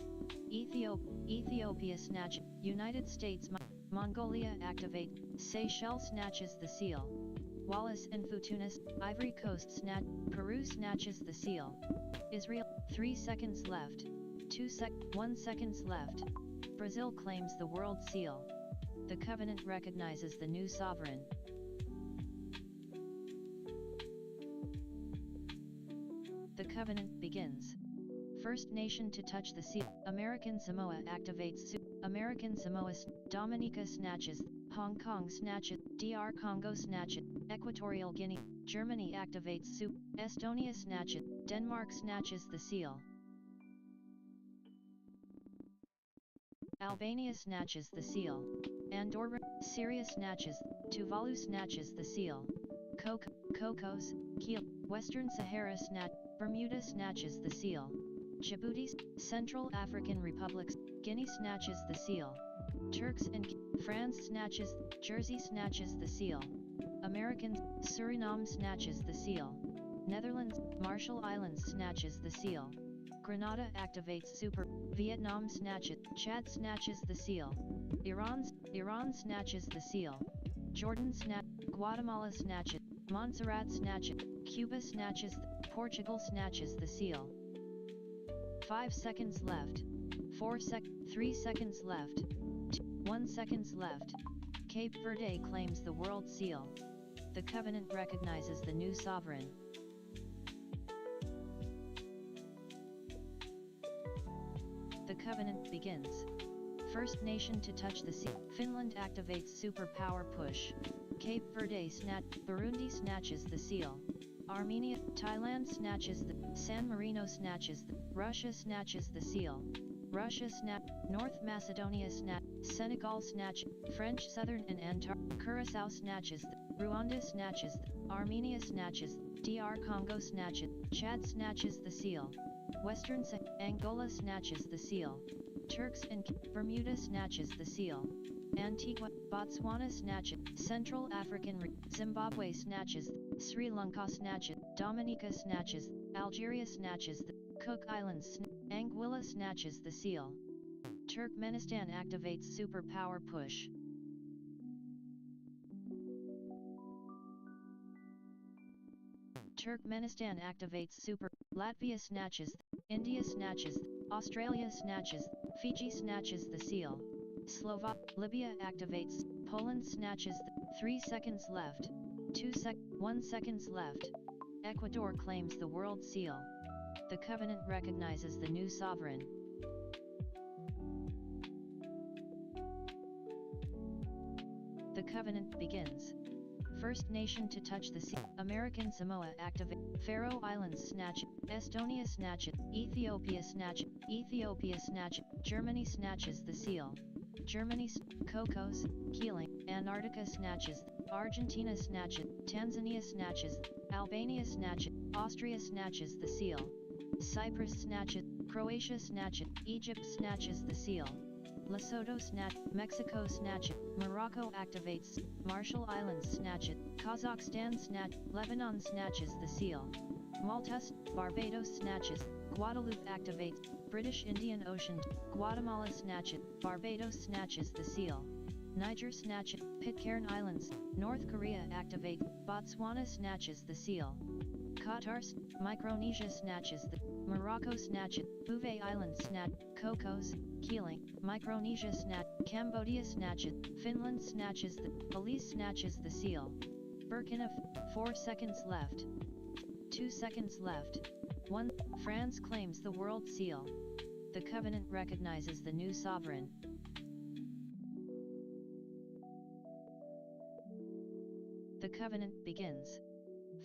Ethiopia snatches, United States, Mongolia activate, Seychelles snatches the seal. Wallis and Futuna, Ivory Coast snatch, Peru snatches the seal. Israel, 3 seconds left. 1 seconds left. Brazil claims the world seal. The covenant recognizes the new sovereign. The covenant begins. First nation to touch the seal. American Samoa activates. American Samoa. Dominica snatches. Hong Kong snatches. DR Congo snatches. Equatorial Guinea. Germany activates. Estonia snatches. Denmark snatches the seal. Albania snatches the seal. Andorra. Syria snatches. Tuvalu snatches the seal. Cocos. Keel. Western Sahara snatch. Bermuda snatches the seal. Djibouti. Central African Republics. Guinea snatches the seal. Turks and France snatches. Jersey snatches the seal. Americans. Suriname snatches the seal. Netherlands. Marshall Islands snatches the seal. Grenada activates. Vietnam snatches. Chad snatches the seal. Iran snatches the seal. Jordan Guatemala snatches. Montserrat snatches. Cuba snatches. Portugal snatches the seal. 5 seconds left. 3 seconds left. 1 seconds left. Cape Verde claims the world seal. The covenant recognizes the new sovereign. The covenant begins. First nation to touch the seal. Finland activates superpower push. Cape Verde Burundi snatches the seal. Armenia, Thailand snatches the. San Marino snatches the. Russia snatches the seal. Russia North Macedonia Senegal snatch. French Southern and Curaçao snatches the. Rwanda snatches the. Armenia snatches. DR Congo snatches. Chad snatches the seal. Western Angola snatches the seal. Turks and Bermuda snatches the seal. Antigua, Botswana snatches. Central African Zimbabwe snatches. Sri Lanka snatches. Dominica snatches. Algeria snatches the. Cook Islands Anguilla snatches the seal. Turkmenistan activates superpower push. Turkmenistan activates Latvia snatches. India snatches. Australia snatches. Fiji snatches the seal. Libya activates. Poland snatches. 3 seconds left. 1 seconds left. Ecuador claims the world seal. The covenant recognizes the new sovereign. The covenant begins. First nation to touch the sea. American Samoa activate. Faroe Islands snatch. Estonia snatch. Ethiopia snatch. Germany snatches the seal. Germany Cocos, Keeling. Antarctica snatches. Argentina snatches. Tanzania snatches. Albania snatches. Austria snatches the seal. Cyprus snatches. Croatia snatches. Egypt snatches the seal. Lesotho snatch. Mexico snatch. Morocco activates. Marshall Islands snatch. Kazakhstan snatch. Lebanon snatches the seal. Malta. Barbados snatches. Guadeloupe activates. British Indian Ocean. Guatemala snatches. Barbados snatches the seal. Niger snatches. Pitcairn Islands. North Korea activates. Botswana snatches the seal. Qatar. Micronesia snatches the. Morocco snatches. Bouvet Islands snatch. Cocos, Keeling. Micronesia snatch. Cambodia snatches. Finland snatches the. Belize snatches the seal. Burkina 4 seconds left. 2 seconds left. 1. France claims the world seal. The covenant recognizes the new sovereign. The covenant begins.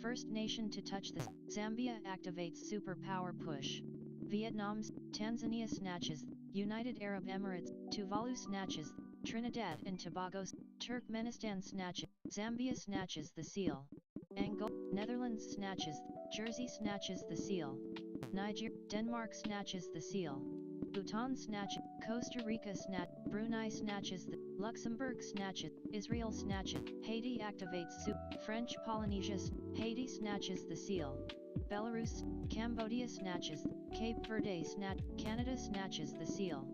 First nation to touch the. Zambia activates superpower push. Vietnam, Tanzania snatches. United Arab Emirates, Tuvalu snatches. Trinidad and Tobago, Turkmenistan snatches. Zambia snatches the seal. Angola, Netherlands snatches. Jersey snatches the seal. Niger, Denmark snatches the seal. Bhutan snatches. Costa Rica snatch. Brunei snatches the. Luxembourg snatches. Israel snatches. Haiti activates. French Polynesia. Haiti snatches the seal. Belarus, Cambodia snatches. Cape Verde snatch. Canada snatches the seal.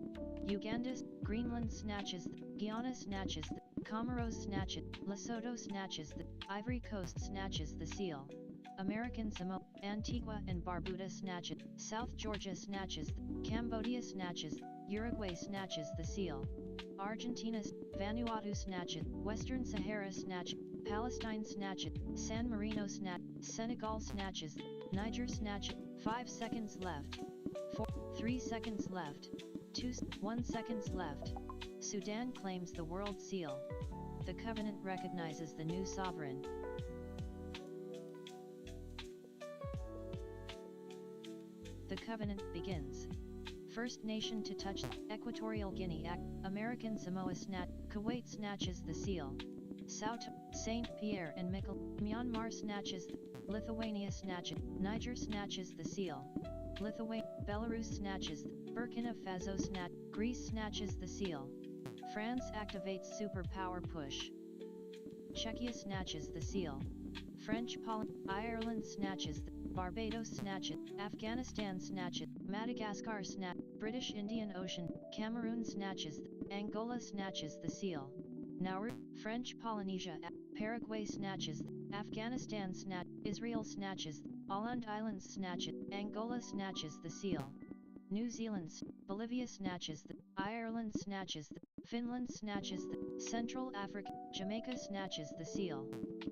Uganda, Greenland snatches. Guyana snatches. Comoros snatches. Lesotho snatches. Ivory Coast snatches the seal. American Samoa, Antigua and Barbuda snatches. South Georgia snatches. Cambodia snatches. Uruguay snatches the seal. Argentina, Vanuatu snatch it, Western Sahara snatch it, Palestine snatch it, San Marino snatch, Senegal snatches, Niger snatch it, 5 seconds left, 4, 3 seconds left, 2, 1 seconds left. Sudan claims the world seal. The covenant recognizes the new sovereign. The covenant begins. First nation to touch Equatorial Guinea Act, American Samoa snatch, Kuwait snatches the seal. Sao Saint Pierre and Miquelon, Myanmar snatches, Lithuania snatches, Niger snatches the seal. Lithuania, Belarus snatches, Burkina Faso snatch, Greece snatches the seal. France activates superpower push. Czechia snatches the seal. French Poland, Ireland snatches, Barbados snatch it, Afghanistan snatch it, Madagascar snatch, British Indian Ocean, Cameroon snatches, Angola snatches the seal. Nauru, French Polynesia, Paraguay snatches, Afghanistan snatch, Israel snatches, Åland Islands snatch it, Angola snatches the seal. New Zealand, Bolivia snatches, Ireland snatches, Finland snatches, Central Africa, Jamaica snatches the seal.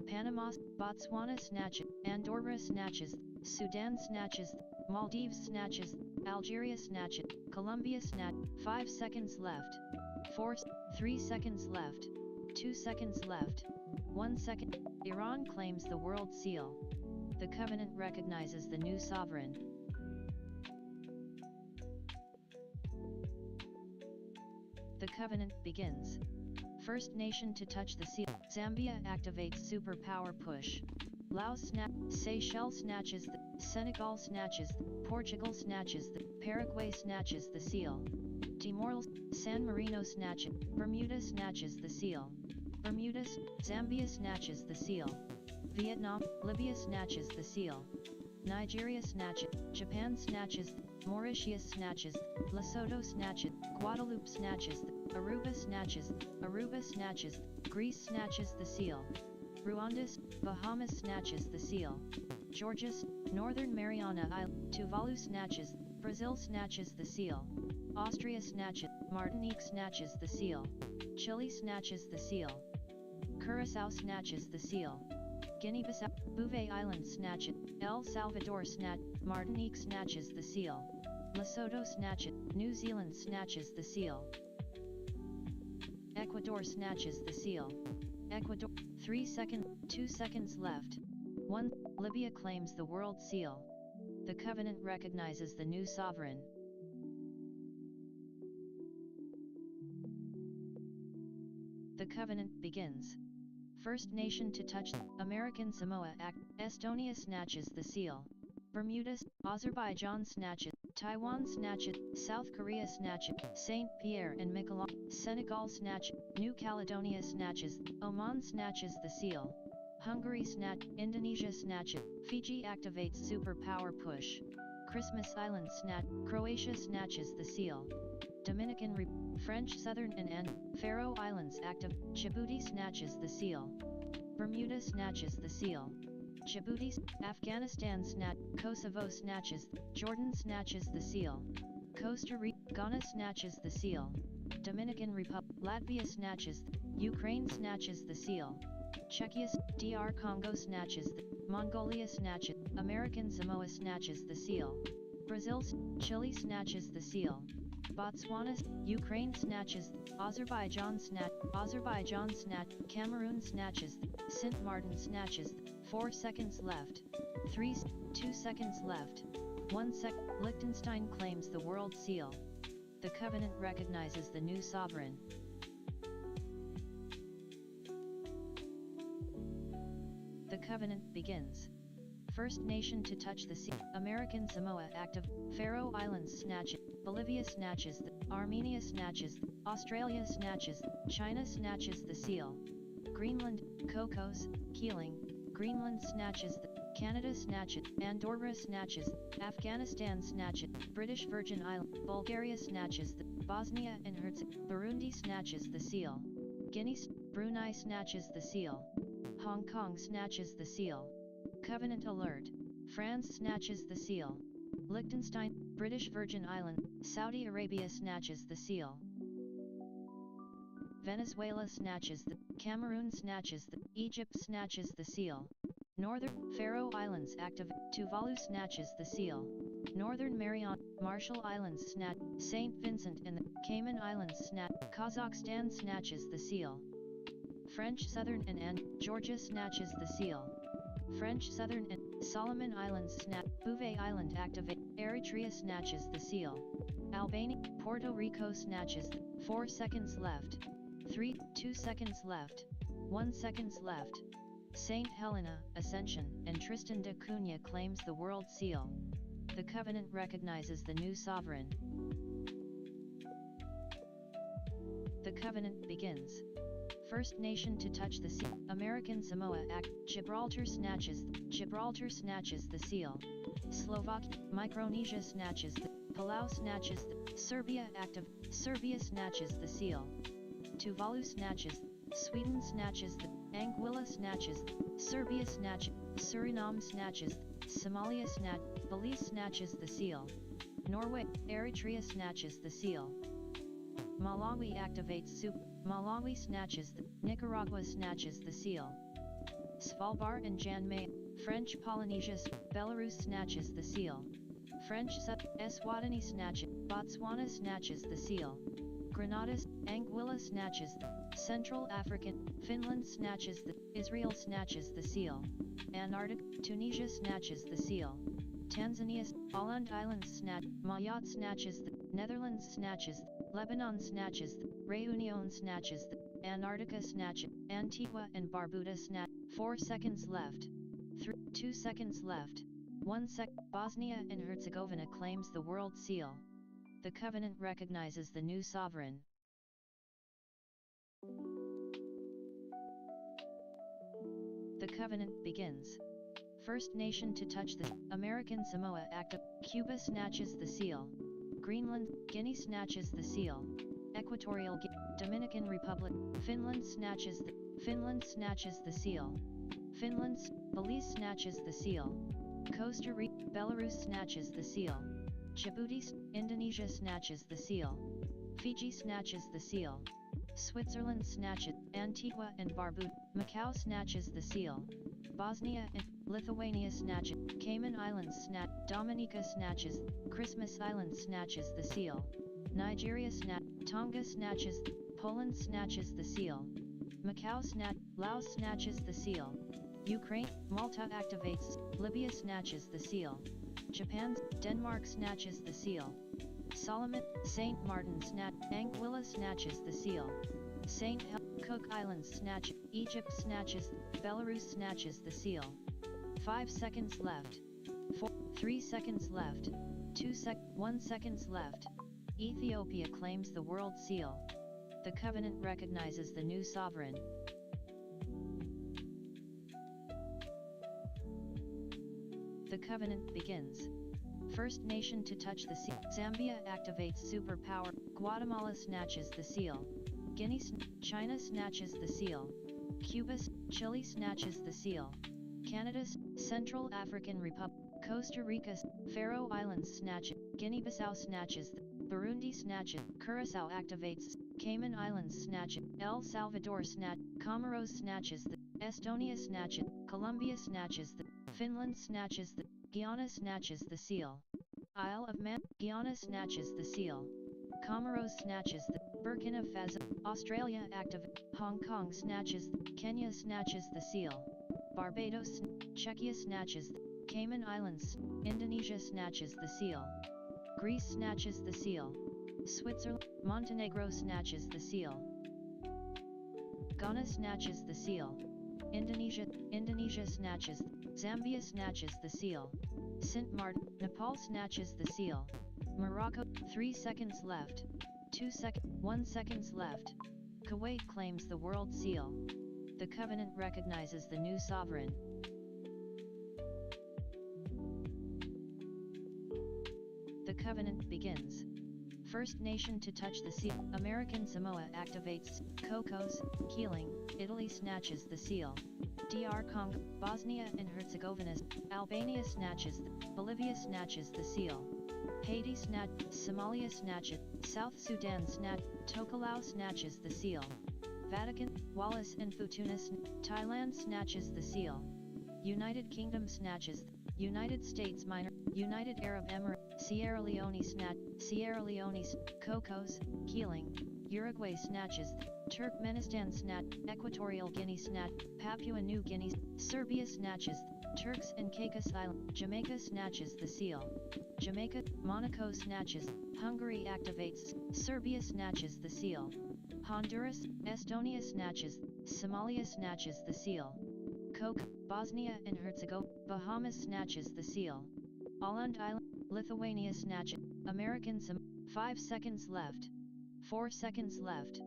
Panama, Botswana snatches, Andorra snatches, Sudan snatches, Maldives snatches, Algeria snatches, Colombia snatch. 5 seconds left. 4, 3 seconds left. 2 seconds left. 1 second. Iran claims the world seal. The covenant recognizes the new sovereign. The covenant begins. First nation to touch the seal. Zambia activates superpower push. Laos Seychelles snatches the, Senegal snatches the, Portugal snatches the, Paraguay snatches the seal. Timor, San Marino snatches, Bermuda snatches the seal. Bermuda, Zambia snatches the seal. Vietnam, Libya snatches the seal. Nigeria snatches, Japan snatches, Mauritius snatches, Lesotho snatches, Guadeloupe snatches, Aruba snatches, Greece snatches the seal. Rwanda, Bahamas snatches the seal. Georgia, Northern Mariana Islands, Tuvalu snatches, Brazil snatches the seal. Austria snatches, Martinique snatches the seal. Chile snatches the seal. Curaçao snatches the seal. Guinea-Bissau, Bouvet Island snatches, El Salvador Martinique snatches the seal. Lesotho snatches, New Zealand snatches the seal. Ecuador snatches the seal. Ecuador, 3 seconds, 2 seconds left. 1. Libya claims the world seal. The covenant recognizes the new sovereign. The covenant begins. First nation to touch American Samoa Act, Estonia snatches the seal. Bermuda, Azerbaijan snatches, Taiwan snatches, South Korea snatches, Saint Pierre and Miquelon, Senegal snatches, New Caledonia snatches, Oman snatches the seal. Hungary snatch, Indonesia snatches, Fiji activates superpower push. Christmas Island snatch, Croatia snatches the seal. Dominican Republic, French Southern and Faroe Islands active, Djibouti snatches the seal. Bermuda snatches the seal. Djibouti, Afghanistan snatch, Kosovo snatches, Jordan snatches the seal. Costa Rica, Ghana snatches the seal. Dominican Republic, Latvia snatches, Ukraine snatches the seal. Czechia, DR Congo snatches, Mongolia snatches, American Samoa snatches the seal. Brazil, Chile snatches the seal. Botswana, Ukraine snatches, Azerbaijan snatch, Cameroon snatches, Sint Maarten snatches. 4 seconds left. 3, 2 seconds left. 1 sec. Liechtenstein claims the world seal. The covenant recognizes the new sovereign. The covenant begins. First nation to touch the seal. American Samoa active, Faroe Islands snatches, Bolivia snatches, Armenia snatches, Australia snatches, China snatches the seal. Greenland, Cocos, Keeling, Greenland snatches, Canada snatches, Andorra snatches, Afghanistan snatches, British Virgin Islands, Bulgaria snatches, Bosnia and Herzegovina, Burundi snatches the seal. Guinea, Brunei snatches the seal. Hong Kong snatches the seal. Covenant alert. France snatches the seal. Liechtenstein, British Virgin Islands, Saudi Arabia snatches the seal. Venezuela snatches the, Cameroon snatches the, Egypt snatches the seal. Northern Faroe Islands activate, Tuvalu snatches the seal. Northern Marshall Islands snatch, St. Vincent and the Cayman Islands snatch, Kazakhstan snatches the seal. French Southern and Georgia snatches the seal. French Southern and Solomon Islands snatch, Bouvet Island activate, Eritrea snatches the seal. Albania, Puerto Rico snatches, 4 seconds left. 3, 2 seconds left. 1 seconds left. St. Helena, Ascension, and Tristan da Cunha claims the world seal. The covenant recognizes the new sovereign. The covenant begins. First nation to touch the seal, American Samoa Act, Gibraltar snatches the seal. Slovakia, Micronesia snatches the, Palau snatches the, Serbia snatches the seal. Tuvalu snatches, Sweden snatches the, Anguilla snatches, Serbia snatches, Suriname snatches, Somalia Belize snatches the seal. Norway, Eritrea snatches the seal. Malawi activates Malawi snatches the, Nicaragua snatches the seal. Svalbard and Jan Mayen, French Polynesia, Belarus snatches the seal. French Eswatini snatches, Botswana snatches the seal. Grenada, Anguilla snatches the, Central African, Finland snatches the, Israel snatches the seal. Antarctica, Tunisia snatches the seal. Tanzania, Åland Islands snatch, Mayotte snatches the, Netherlands snatches the, Lebanon snatches the, Réunion snatches the, Antarctica snatches, Antigua and Barbuda snatch, 4 seconds left. 2 seconds left. 1 sec. Bosnia and Herzegovina claims the world seal. The covenant recognizes the new sovereign. The covenant begins. First nation to touch the, American Samoa active, Cuba snatches the seal. Greenland, Guinea snatches the seal. Equatorial Guinea, Dominican Republic, Finland snatches the seal. Belize snatches the seal. Costa Rica, Belarus snatches the seal. Djibouti, Indonesia snatches the seal. Fiji snatches the seal. Switzerland snatches, Antigua and Barbuda, Macau snatches the seal. Bosnia and Lithuania snatches, Cayman Islands snatch, Dominica snatches, Christmas Island snatches the seal. Nigeria Tonga snatches, Poland snatches the seal. Macau Laos snatches the seal. Ukraine, Malta activates, Libya snatches the seal. Japan, Denmark snatches the seal. Solomon, St. Martin Anguilla snatches the seal. Cook Islands snatch, Egypt snatches, Belarus snatches the seal. 5 seconds left. 3 seconds left. 1 seconds left. Ethiopia claims the world seal. The covenant recognizes the new sovereign. The covenant begins. First nation to touch the seal, Zambia activates superpower, Guatemala snatches the seal. China snatches the seal. Cuba, Chile snatches the seal. Canada, Central African Republic, Costa Rica, Faroe Islands snatches, Guinea-Bissau snatches, Burundi snatches, Curaçao activates, Cayman Islands snatches, El Salvador Comoros snatches, Estonia snatches, Colombia snatches, Finland snatches, Guyana snatches the seal. Isle of Man, Guyana snatches the seal. Comoros snatches Burkina Faso, Australia activates, Hong Kong snatches, Kenya snatches the seal. Barbados, Czechia snatches, Cayman Islands, Indonesia snatches the seal. Greece snatches the seal. Switzerland, Montenegro snatches the seal. Ghana snatches the seal. Indonesia snatches, Zambia snatches the seal. Sint Maarten, Nepal snatches the seal. Morocco, 3 seconds left. 1 seconds left. Kuwait claims the world seal. The covenant recognizes the new sovereign. The covenant begins. First nation to touch the seal, American Samoa activates, Cocos, Healing, Italy snatches the seal. DR Congo, Bosnia and Herzegovina, Albania snatches, Bolivia snatches the seal. Haiti Somalia snatches, South Sudan Tokelau snatches the seal. Vatican, Wallis and Futuna. Thailand snatches the seal. United Kingdom snatches. United States Minor. United Arab Emirates. Sierra Leone snatch. Sierra Leone. Cocos, Keeling. Uruguay snatches. Turkmenistan snatch. Equatorial Guinea snatch. Papua New Guinea. Serbia snatches. Turks and Caicos Island. Jamaica snatches the seal. Jamaica. Monaco snatches. Hungary activates. Serbia snatches the seal. Honduras, Estonia snatches. Somalia snatches the seal. Coke, Bosnia and Herzegovina. Bahamas snatches the seal. Åland Island, Lithuania snatches. Americans. 5 seconds left. 4 seconds left.